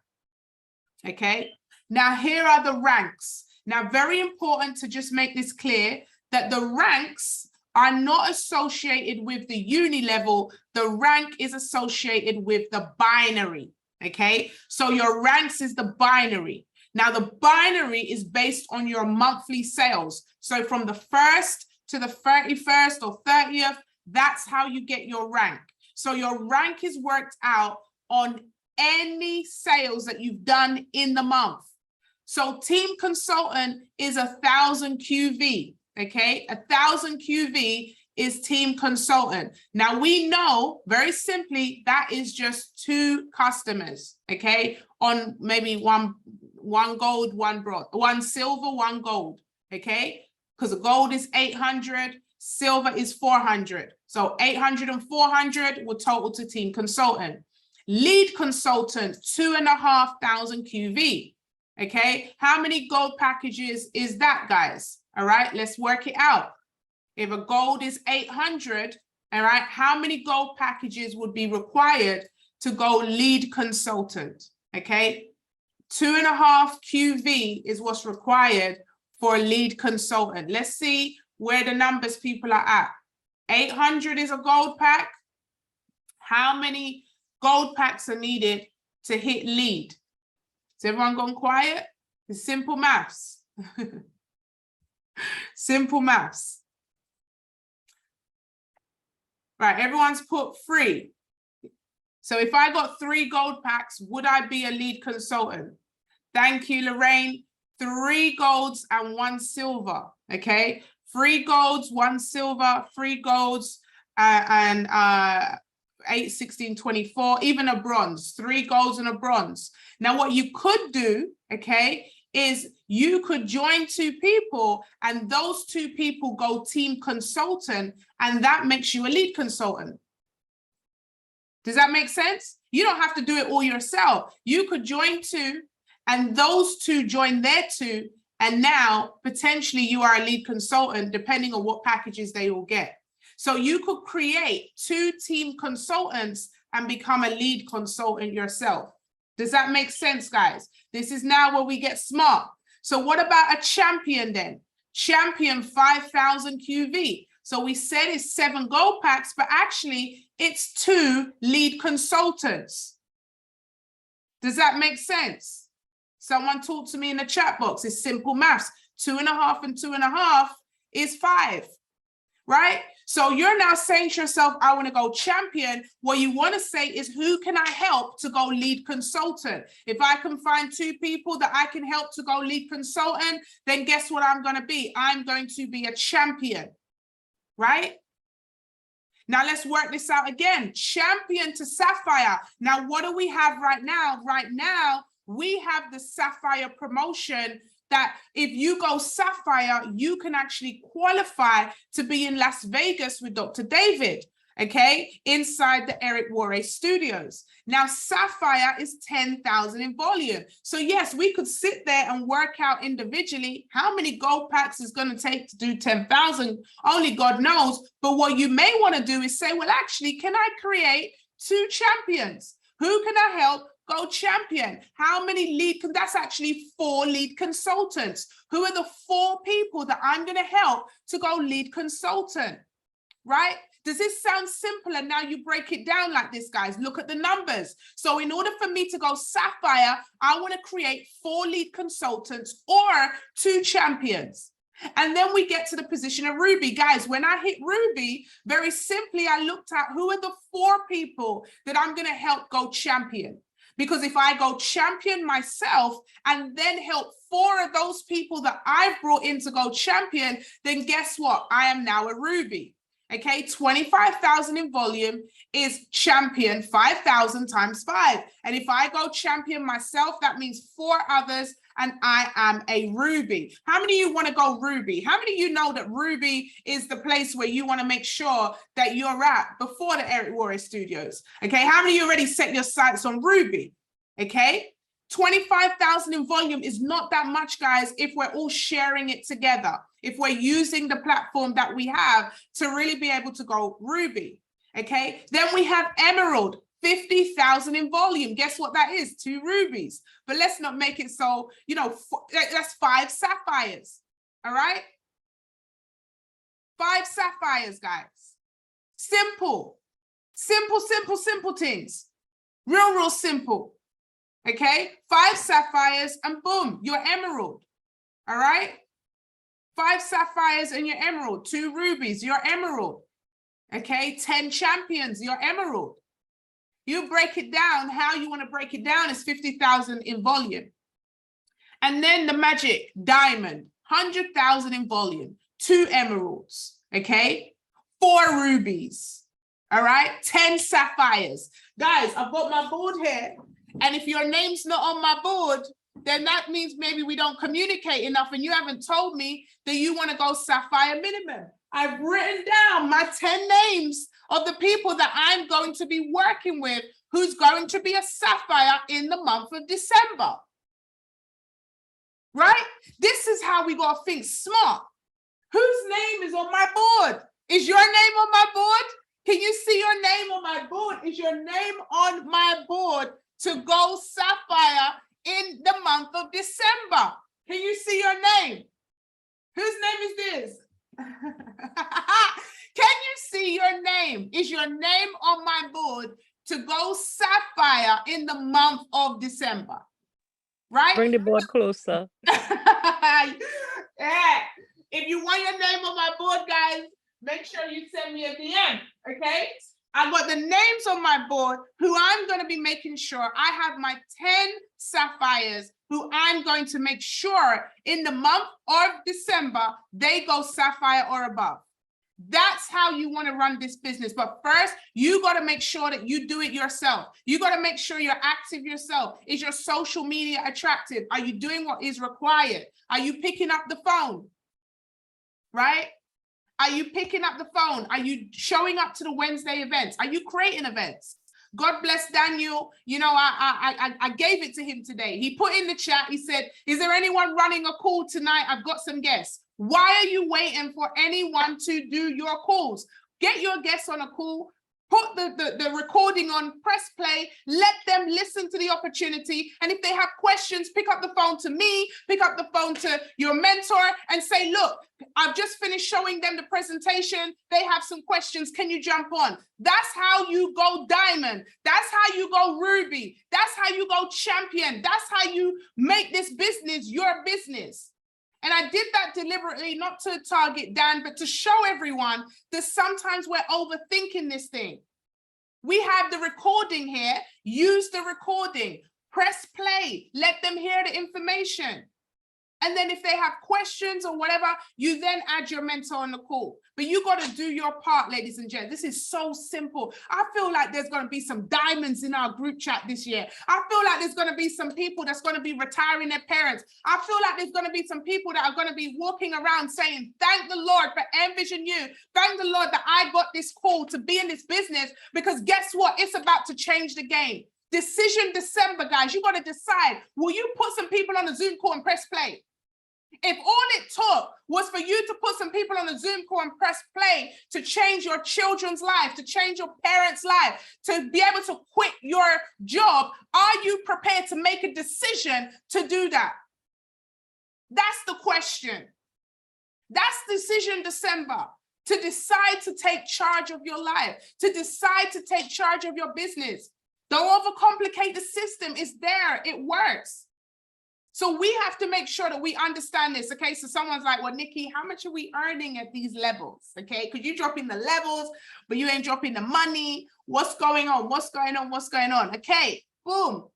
A: Okay, now here are the ranks. Now, very important to just make this clear that the ranks are not associated with the uni level. The rank is associated with the binary, okay? So your ranks is the binary. Now, the binary is based on your monthly sales. So from the 1st to the 31st or 30th, that's how you get your rank. So your rank is worked out on any sales that you've done in the month. So team consultant is 1,000 QV, okay? 1,000 QV is team consultant. Now we know very simply that is just 2 customers, okay? On maybe one gold, one bronze, 1 silver, 1 gold, okay? Because the gold is 800, silver is 400. So 800 and 400 will total to team consultant. Lead consultant, 2,500 QV, okay? How many gold packages is that, guys? All right, let's work it out. If a gold is 800, all right, how many gold packages would be required to go lead consultant, okay? 2.5 QV is what's required for a lead consultant. Let's see where the numbers people are at. 800 is a gold pack. How many gold packs are needed to hit lead? Is everyone gone quiet? It's simple maths. Simple maths. Right, everyone's put 3. So if I got 3 gold packs, would I be a lead consultant? Thank you, Lorraine. 3 golds and 1 silver, okay? 3 golds, 1 silver, 3 golds, and 8, 16, 24, even a bronze, 3 golds and a bronze. Now what you could do, okay, is you could join 2 people and those 2 people go team consultant and that makes you a lead consultant. Does that make sense? You don't have to do it all yourself. You could join 2 and those 2 join their 2 and now potentially you are a lead consultant depending on what packages they will get. So you could create 2 team consultants and become a lead consultant yourself. Does that make sense, guys? This is now where we get smart. So what about a champion then? Champion 5,000 QV. So we said it's 7 gold packs, but actually it's 2 lead consultants. Does that make sense? Someone talk to me in the chat box. It's simple maths. 2.5 and 2.5 is 5, right? So you're now saying to yourself, I want to go champion. What you want to say is, who can I help to go lead consultant? If I can find 2 people that I can help to go lead consultant, then guess what I'm going to be? I'm going to be a champion, right? Now let's work this out again. Champion to sapphire. Now, what do we have right now? Right now, we have the sapphire promotion that if you go sapphire, you can actually qualify to be in Las Vegas with Dr. David, okay, inside the Eric Worre studios. Now, sapphire is 10,000 in volume. So yes, we could sit there and work out individually how many gold packs is going to take to do 10,000. Only God knows. But what you may want to do is say, well, actually, can I create 2 champions? Who can I help go champion? How many lead? That's actually 4 lead consultants. Who are the 4 people that I'm going to help to go lead consultant, right? Does this sound simple? And now you break it down like this, guys. Look at the numbers. So in order for me to go sapphire, I want to create 4 lead consultants or 2 champions. And then we get to the position of ruby. Guys, when I hit ruby, very simply, I looked at who are the 4 people that I'm going to help go champion. Because if I go champion myself and then help 4 of those people that I've brought in to go champion, then guess what? I am now a ruby. Okay, 25,000 in volume is champion 5,000 times 5. And if I go champion myself, that means 4 others and I am a ruby. How many of you want to go ruby? How many of you know that ruby is the place where you want to make sure that you're at before the Eric Worre studios? Okay, how many of you already set your sights on ruby? Okay, 25,000 in volume is not that much, guys, if we're all sharing it together, if we're using the platform that we have to really be able to go ruby. Okay, then we have emerald, 50,000 in volume. Guess what that is? 2 rubies. But let's not make it so, you know, that's 5 sapphires. All right, 5 sapphires, guys. Simple, simple, simple, simple things. Real simple. Okay, 5 sapphires and boom, you're emerald. All right. 5 sapphires and your emerald, 2 rubies, your emerald. Okay, 10 champions, your emerald. You break it down, how you want to break it down is 50,000 in volume. And then the magic diamond, 100,000 in volume, 2 emeralds, okay? 4 rubies, all right? 10 sapphires. Guys, I've got my board here, and if your name's not on my board, then that means maybe we don't communicate enough and you haven't told me that you want to go sapphire minimum. I've written down my 10 names of the people that I'm going to be working with who's going to be a sapphire in the month of December. Right? This is how we got to think smart. Whose name is on my board? Is your name on my board? Can you see your name on my board? Is your name on my board to go sapphire in the month of December? Can you see your name? Whose name is this? Can you see your name? Is your name on my board to go sapphire in the month of December? Right?
C: Bring the board closer.
A: Yeah. If you want your name on my board, guys, make sure you send me a DM, okay? I've got the names on my board who I'm going to be making sure I have my 10 sapphires who I'm going to make sure in the month of December, they go sapphire or above. That's how you want to run this business. But first, you got to make sure that you do it yourself. You got to make sure you're active yourself. Is your social media attractive? Are you doing what is required? Are you picking up the phone? Right? Are you picking up the phone? Are you showing up to the Wednesday events? Are you creating events? God bless Daniel. You know, I gave it to him today. He put in the chat, he said, is there anyone running a call tonight? I've got some guests. Why are you waiting for anyone to do your calls? Get your guests on a call, put the recording on, press play, let them listen to the opportunity. And if they have questions, pick up the phone to me, pick up the phone to your mentor and say, look, I've just finished showing them the presentation. They have some questions. Can you jump on? That's how you go diamond. That's how you go ruby. That's how you go champion. That's how you make this business your business. And I did that deliberately, not to target Dan, but to show everyone that sometimes we're overthinking this thing. We have the recording here. Use the recording. Press play. Let them hear the information. And then if they have questions or whatever, you then add your mentor on the call. But you got to do your part, ladies and gents. This is so simple. I feel like there's going to be some diamonds in our group chat this year. I feel like there's going to be some people that's going to be retiring their parents. I feel like there's going to be some people that are going to be walking around saying, thank the Lord for Envision You. Thank the Lord that I got this call to be in this business, because guess what? It's about to change the game. Decision December, guys. You got to decide, will you put some people on a Zoom call and press play? If all it took was for you to put some people on a Zoom call and press play to change your children's life, to change your parents' life, to be able to quit your job, are you prepared to make a decision to do that? That's the question. That's Decision December. To decide to take charge of your life, to decide to take charge of your business. Don't overcomplicate the system. It's there. It works. So we have to make sure that we understand this, okay? So someone's like, well, Nikki, how much are we earning at these levels, okay? Because you're dropping the levels, but you ain't dropping the money. What's going on? What's going on? What's going on? Okay, boom.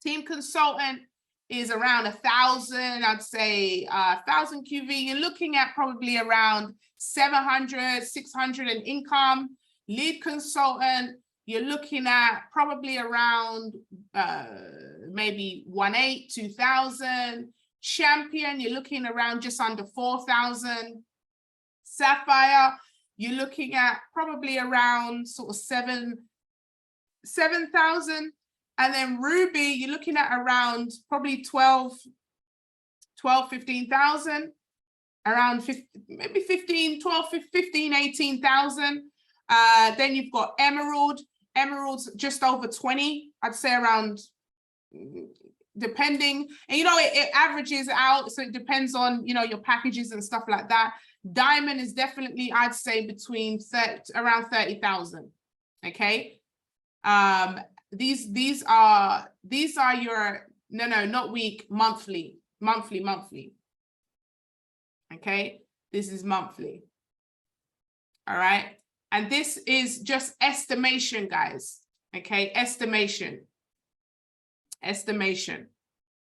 A: Team consultant is around 1,000, I'd say 1,000 QV. You're looking at probably around 700, 600 in income. Lead consultant, you're looking at probably around maybe 1,800, 2,000. Champion, you're looking around just under 4,000. Sapphire, you're looking at probably around sort of 7,000. And then Ruby, you're looking at around probably 15,000. Around 15, maybe 15, 12, 15, 18,000. Then you've got Emerald. Emerald's just over 20, I'd say around, depending, and you know, it averages out, so it depends on, you know, your packages and stuff like that. Diamond is definitely, I'd say, between around 30,000. Okay, these are your, no, not week, monthly. Okay, Okay, this is monthly. All right, and this is just estimation, guys. Okay, estimation.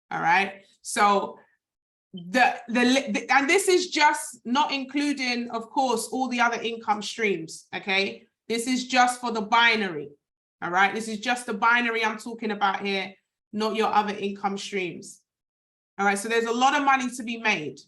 A: All right, so and this is just not including, of course, all the other income streams. Okay, this is just for the binary. All right, this is just the binary I'm talking about here, not your other income streams. All right, so there's a lot of money to be made,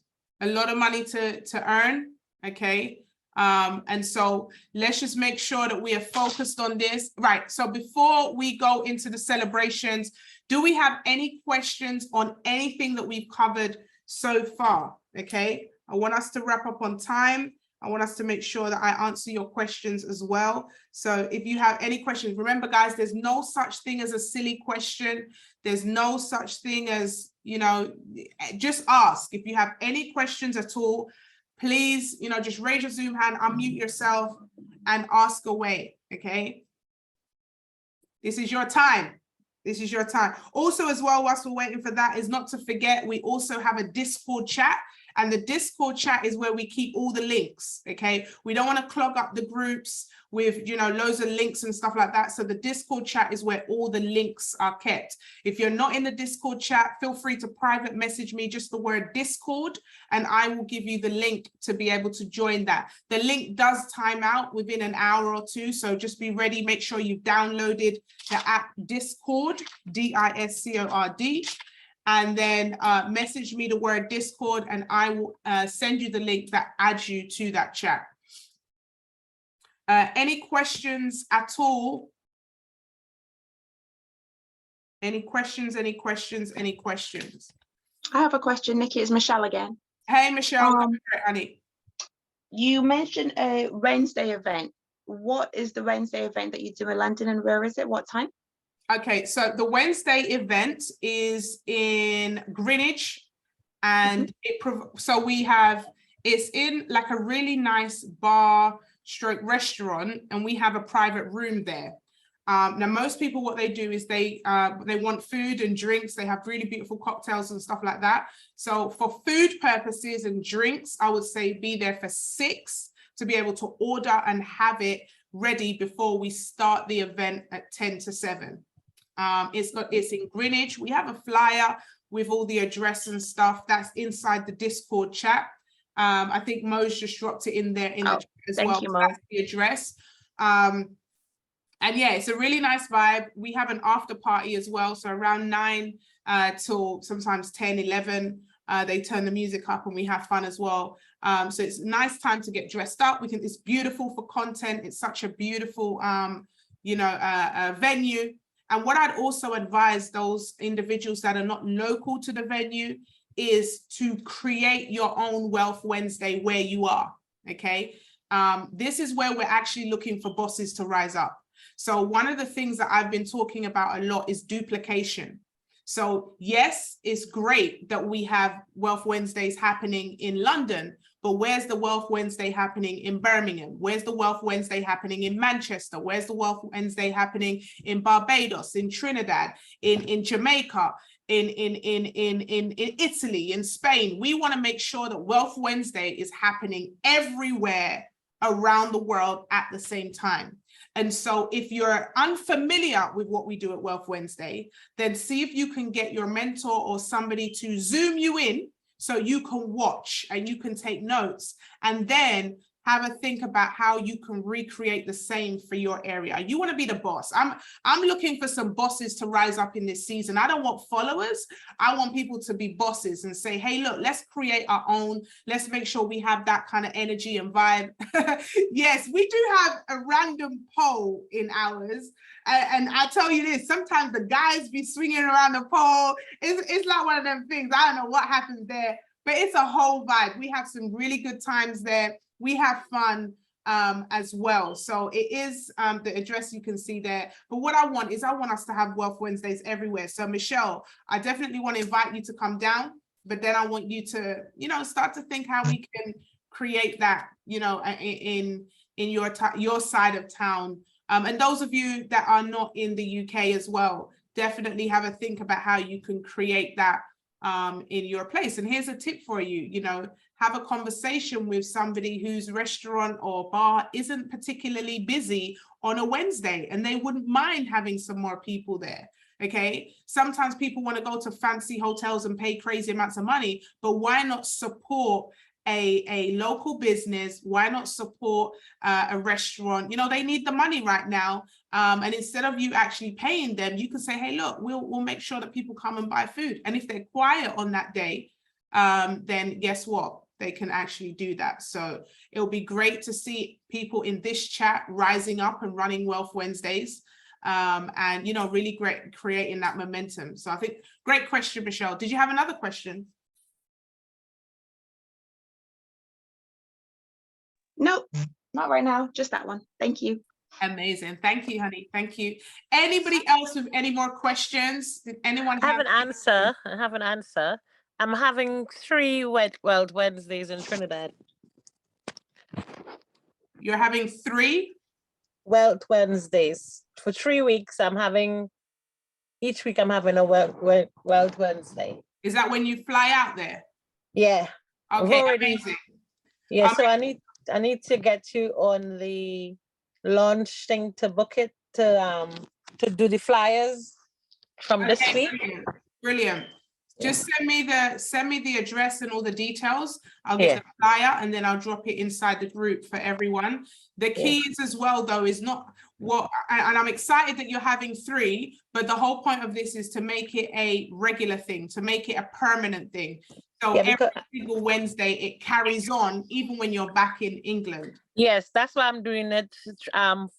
A: a lot of money to earn. Okay, and so let's just make sure that we are focused on this. Right, so before we go into the celebrations, do we have any questions on anything that we've covered so far? Okay, I want us to wrap up on time. I want us to make sure that I answer your questions as well. So if you have any questions, remember guys, there's no such thing as a silly question. There's no such thing as, you know, just ask. If you have any questions at all, please, you know, just raise your Zoom hand, unmute yourself and ask away, okay? This is your time. This is your time. Also as well, whilst we're waiting for that, is not to forget, we also have a Discord chat. And the Discord chat is where we keep all the links, okay? We don't want to clog up the groups with, you know, loads of links and stuff like that. So the Discord chat is where all the links are kept. If you're not in the Discord chat, feel free to private message me just the word Discord, and I will give you the link to be able to join that. The link does time out within an hour or two, so just be ready. Make sure you've downloaded the app Discord, D-I-S-C-O-R-D. And then message me the word Discord, and I will send you the link that adds you to that chat. Any questions at all? Any questions, any questions, any questions?
E: I have a question, Nikki. It's Michelle again.
A: Hey, Michelle, go for it, honey.
E: You mentioned a Wednesday event. What is the Wednesday event that you do in London, and where is it? What time?
A: Okay, so the Wednesday event is in Greenwich, and so it's in like a really nice bar stroke restaurant, and we have a private room there. Now most people, what they do is they want food and drinks. They have really beautiful cocktails and stuff like that. So for food purposes and drinks, I would say be there for 6 to be able to order and have it ready before we start the event at 10 to 7. It's in Greenwich. We have a flyer with all the address and stuff that's inside the Discord chat. I think Mo's just dropped it in there in the chat as well.
E: You, Mo.
A: That's the address. And yeah, it's a really nice vibe. We have an after party as well. So around 9 till sometimes 10, 11, they turn the music up and we have fun as well. So it's a nice time to get dressed up. It's beautiful for content. It's such a beautiful, venue. And what I'd also advise those individuals that are not local to the venue is to create your own Wealth Wednesday where you are, okay? This is where we're actually looking for bosses to rise up. So one of the things that I've been talking about a lot is duplication. So yes, it's great that we have Wealth Wednesdays happening in London, but where's the Wealth Wednesday happening in Birmingham? Where's the Wealth Wednesday happening in Manchester? Where's the Wealth Wednesday happening in Barbados, in Trinidad, in Jamaica, in Italy, in Spain? We want to make sure that Wealth Wednesday is happening everywhere around the world at the same time. And so if you're unfamiliar with what we do at Wealth Wednesday, then see if you can get your mentor or somebody to Zoom you in so you can watch and you can take notes, and then have a think about how you can recreate the same for your area. You want to be the boss. I'm looking for some bosses to rise up in this season. I don't want followers. I want people to be bosses and say, hey, look, let's create our own. Let's make sure we have that kind of energy and vibe. Yes, we do have a random poll in ours. And I tell you this, sometimes the guys be swinging around the pole. It's like one of them things. I don't know what happens there, but it's a whole vibe. We have some really good times there. We have fun as well. So it is the address you can see there. But what I want us to have Wealth Wednesdays everywhere. So Michelle, I definitely want to invite you to come down, but then I want you to, start to think how we can create that, in your side of town. And those of you that are not in the UK as well, definitely have a think about how you can create that in your place. And here's a tip for you, you know, have a conversation with somebody whose restaurant or bar isn't particularly busy on a Wednesday, and they wouldn't mind having some more people there. Okay, sometimes people want to go to fancy hotels and pay crazy amounts of money, but why not support a local business? Why not support a restaurant? You know, they need the money right now. And instead of you actually paying them, you can say, hey, look, we'll make sure that people come and buy food. And if they're quiet on that day, then guess what? They can actually do that. So it'll be great to see people in this chat rising up and running Wealth Wednesdays. And, you know, really great creating that momentum. So I think great question, Michelle. Did you have another question?
E: Nope, not right now, just that one. Thank you.
A: Amazing. Thank you, honey. Thank you. Anybody else with any more questions? Did anyone
C: I have an answer. I have an answer. I'm having 3 World Wednesdays in Trinidad.
A: You're having 3?
C: Wealth Wednesdays. For 3 weeks, I'm having, each week I'm having a Wealth Wednesday.
A: Is that when you fly out there?
C: Yeah. I've
A: Okay,
C: already-
A: amazing.
C: Yeah, so I need to get you on the launch thing to book it, to do the flyers from this
A: Okay,
C: week.
A: brilliant. Brilliant.
C: Yeah.
A: Just send me the address and all the details. I'll
C: Yeah.
A: get the flyer and then I'll drop it inside the group for everyone. The key is as well, though, is not what, and I'm excited that you're having 3, but the whole point of this is to make it a regular thing, to make it a permanent thing. So
C: Yeah,
A: every single Wednesday it carries on, even when you're back in England.
C: Yes, that's why I'm doing it.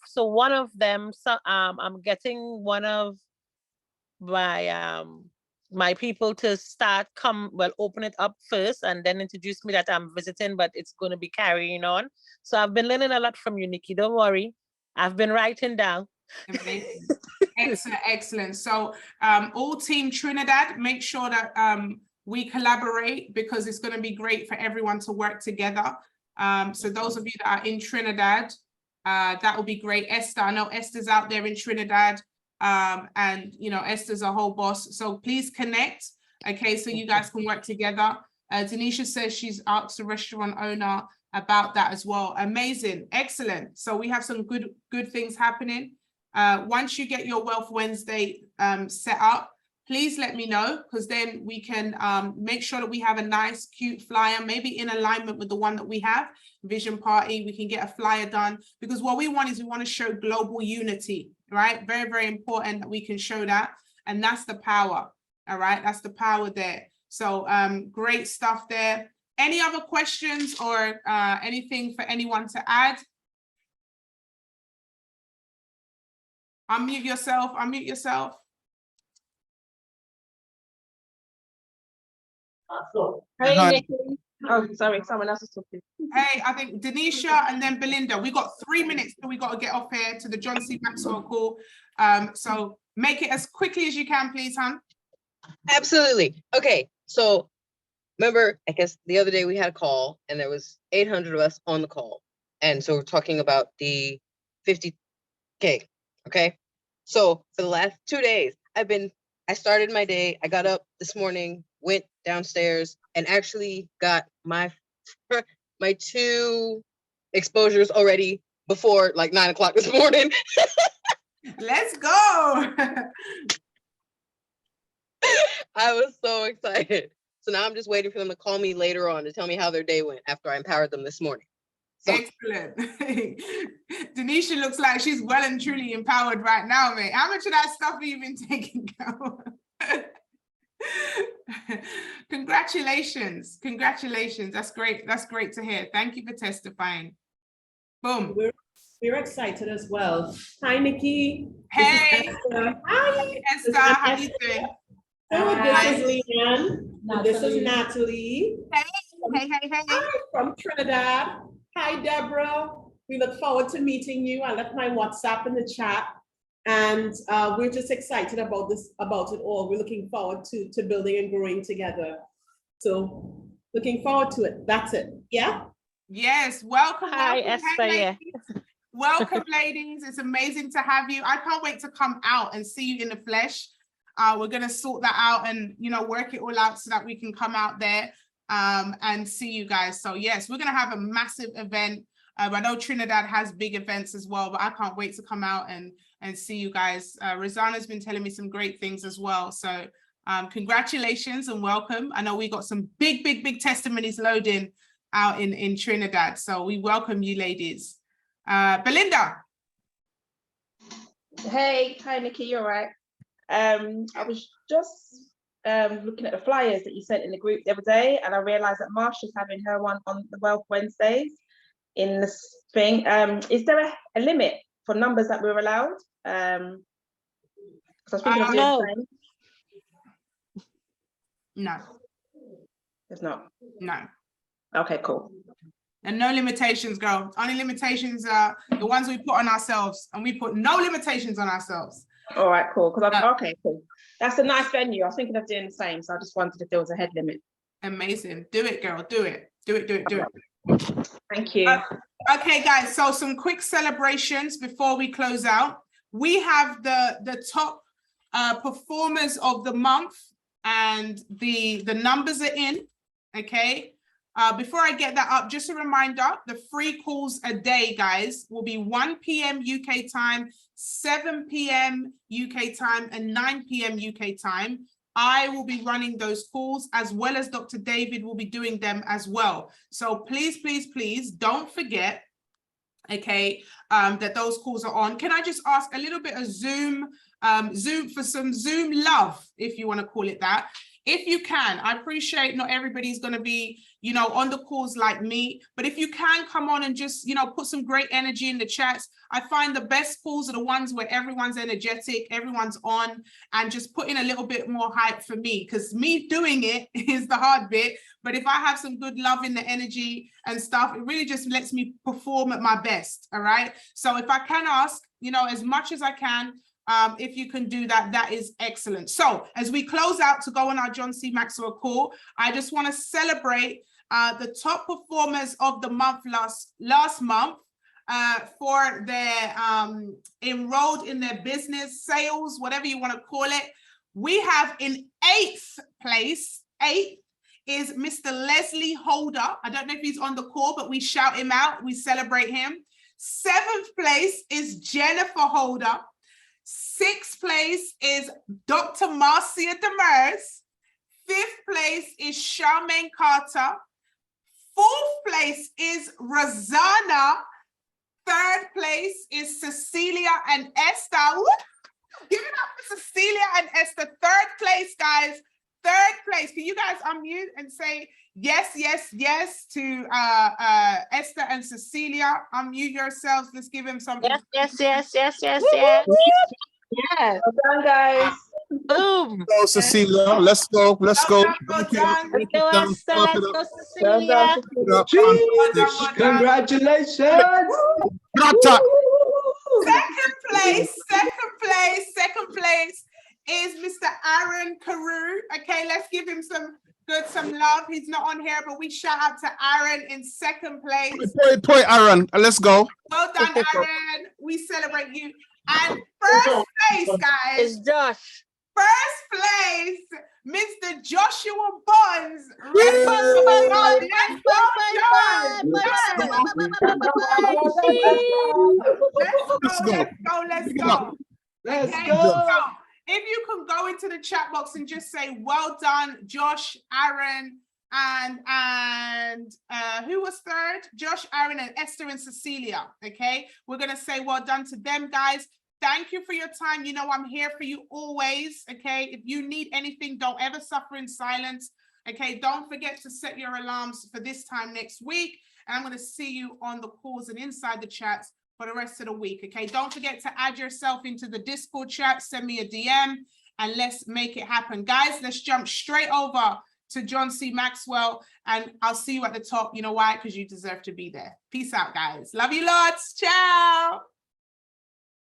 C: So one of them, I'm getting one of my people to open it up first and then introduce me that I'm visiting, but it's going to be carrying on. So I've been learning a lot from you, Nikki. Don't worry. I've been writing down.
A: Amazing. Excellent, excellent. So all team Trinidad, make sure that we collaborate, because it's going to be great for everyone to work together. So those of you that are in Trinidad, that will be great. Esther, I know Esther's out there in Trinidad. And you know, Esther's a whole boss, so please connect, okay, so you guys can work together. Denisha says she's asked the restaurant owner about that as well. Amazing, excellent. So we have some good things happening. Once you get your Wealth Wednesday set up, please let me know, because then we can make sure that we have a nice cute flyer, maybe in alignment with the one that we have, Vision Party. We can get a flyer done, because what we want is we want to show global unity, right? Very, very important that we can show that. And that's the power. All right. That's the power there. So great stuff there. Any other questions or anything for anyone to add? Unmute yourself. Unmute yourself.
E: Hey, Nikki. Oh, sorry, someone else is talking.
A: Hey, I think Denisha and then Belinda. We got 3 minutes till we got to get off here to the John C. Maxwell call. So make it as quickly as you can, please, hon.
F: Absolutely. Okay, so remember, I guess the other day we had a call and there was 800 of us on the call. And so we're talking about the 50K, okay? So for the last 2 days, I started my day, I got up this morning, went downstairs and actually got my 2 exposures already before like 9 o'clock this morning.
A: Let's go.
F: I was so excited. So now I'm just waiting for them to call me later on to tell me how their day went after I empowered them this morning. So,
A: excellent. Denisha looks like she's well and truly empowered right now, mate. How much of that stuff have you been taking, girl? Congratulations. Congratulations. That's great. That's great to hear. Thank you for testifying. Boom.
G: We're excited as well. Hi, Nikki.
A: Hey.
G: Esther. Hi,
A: Esther. How you doing?
G: So
A: Hi.
G: this is Leanne. This is Natalie.
A: Hey, hey, hey.
G: Hi, from Trinidad. Hi, Deborah. We look forward to meeting you. I left my WhatsApp in the chat. And we're just excited about it all. We're looking forward to building and growing together. So looking forward to it. That's it. Yeah.
A: Yes. Welcome.
C: Hi,
A: welcome.
C: Esther.
A: Hey,
C: Yeah.
A: ladies. Welcome, ladies. It's amazing to have you. I can't wait to come out and see you in the flesh. We're going to sort that out and, you know, work it all out so that we can come out there and see you guys. So yes, we're going to have a massive event. I know Trinidad has big events as well, but I can't wait to come out and see you guys. Rosanna's been telling me some great things as well. So congratulations and welcome. I know we got some big testimonies loading out in Trinidad. So we welcome you ladies. Belinda.
H: Hey, hi Nikki, you're right. I was just looking at the flyers that you sent in the group the other day, and I realized that Marsha's having her one on the Wealth Wednesdays in the spring. Is there a limit for numbers that we're allowed? Because I was thinking of doing
C: No.
H: the same.
A: No.
H: There's not.
A: No.
H: Okay, cool.
A: And no limitations, girl. Only limitations are the ones we put on ourselves, and we put no limitations on ourselves.
H: All right, cool. Okay, cool. That's a nice venue. I was thinking of doing the same, so I just wondered if there was a head limit.
A: Amazing. Do it, girl. Do it. Do it.
H: Thank you.
A: Okay, guys. So some quick celebrations before we close out. We have the top performers of the month, and the numbers are in. Okay. Before I get that up, just a reminder, the free calls a day, guys, will be 1 p.m. UK time, 7 p.m. UK time, and 9 p.m. UK time. I will be running those calls, as well as Dr. David will be doing them as well. So please don't forget, okay, that those calls are on. Can I just ask a little bit of Zoom for some Zoom love, if you want to call it that? If you can, I appreciate not everybody's going to be, you know, on the calls like me, but if you can come on and just, you know, put some great energy in the chats. I find the best calls are the ones where everyone's energetic, everyone's on, and just put in a little bit more hype for me, because me doing it is the hard bit. But if I have some good love in the energy and stuff, it really just lets me perform at my best. All right. So if I can ask, you know, as much as I can, if you can do that, that is excellent. So as we close out to go on our John C. Maxwell call, I just want to celebrate the top performers of the month last month for their enrolled in their business, sales, whatever you want to call it. We have in 8th place, 8th is Mr. Leslie Holder. I don't know if he's on the call, but we shout him out. We celebrate him. 7th place is Jennifer Holder. 6th place is Dr. Marcia Demers. 5th place is Charmaine Carter. 4th place is Rosanna. 3rd place is Cecilia and Esther. Woo! Give it up for Cecilia and Esther. 3rd place, guys. 3rd place. Can you guys unmute and say yes to Esther and Cecilia? Unmute yourselves. Let's give him some.
C: Yes.
F: Yes.
H: Well done, guys.
C: Boom.
I: Go, Cecilia. Let's go. Let's go.
A: Well done.
C: Let's go, Esther. Let's go,
G: Well
C: Cecilia.
G: done. Jeez, congratulations.
A: Second place is Mr. Aaron Carew. Okay, let's give him some love. He's not on here, but we shout out to Aaron in 2nd place.
I: Point, Aaron. Let's go.
A: Well done, Aaron. We celebrate you. And 1st place, guys.
C: It's Josh.
A: 1st place, Mr. Joshua Bonds. Let's go. If you can go into the chat box and just say, well done, Josh, Aaron, and who was 3rd? Josh, Aaron, and Esther and Cecilia. Okay, we're gonna say well done to them, guys. Thank you for your time. You know, I'm here for you always. Okay, if you need anything, don't ever suffer in silence. Okay, don't forget to set your alarms for this time next week. And I'm going to see you on the calls and inside the chats for the rest of the week. Okay, don't forget to add yourself into the Discord chat, send me a DM, and let's make it happen. Guys, let's jump straight over to John C. Maxwell, and I'll see you at the top. You know why? Because you deserve to be there. Peace out, guys. Love you lots. Ciao.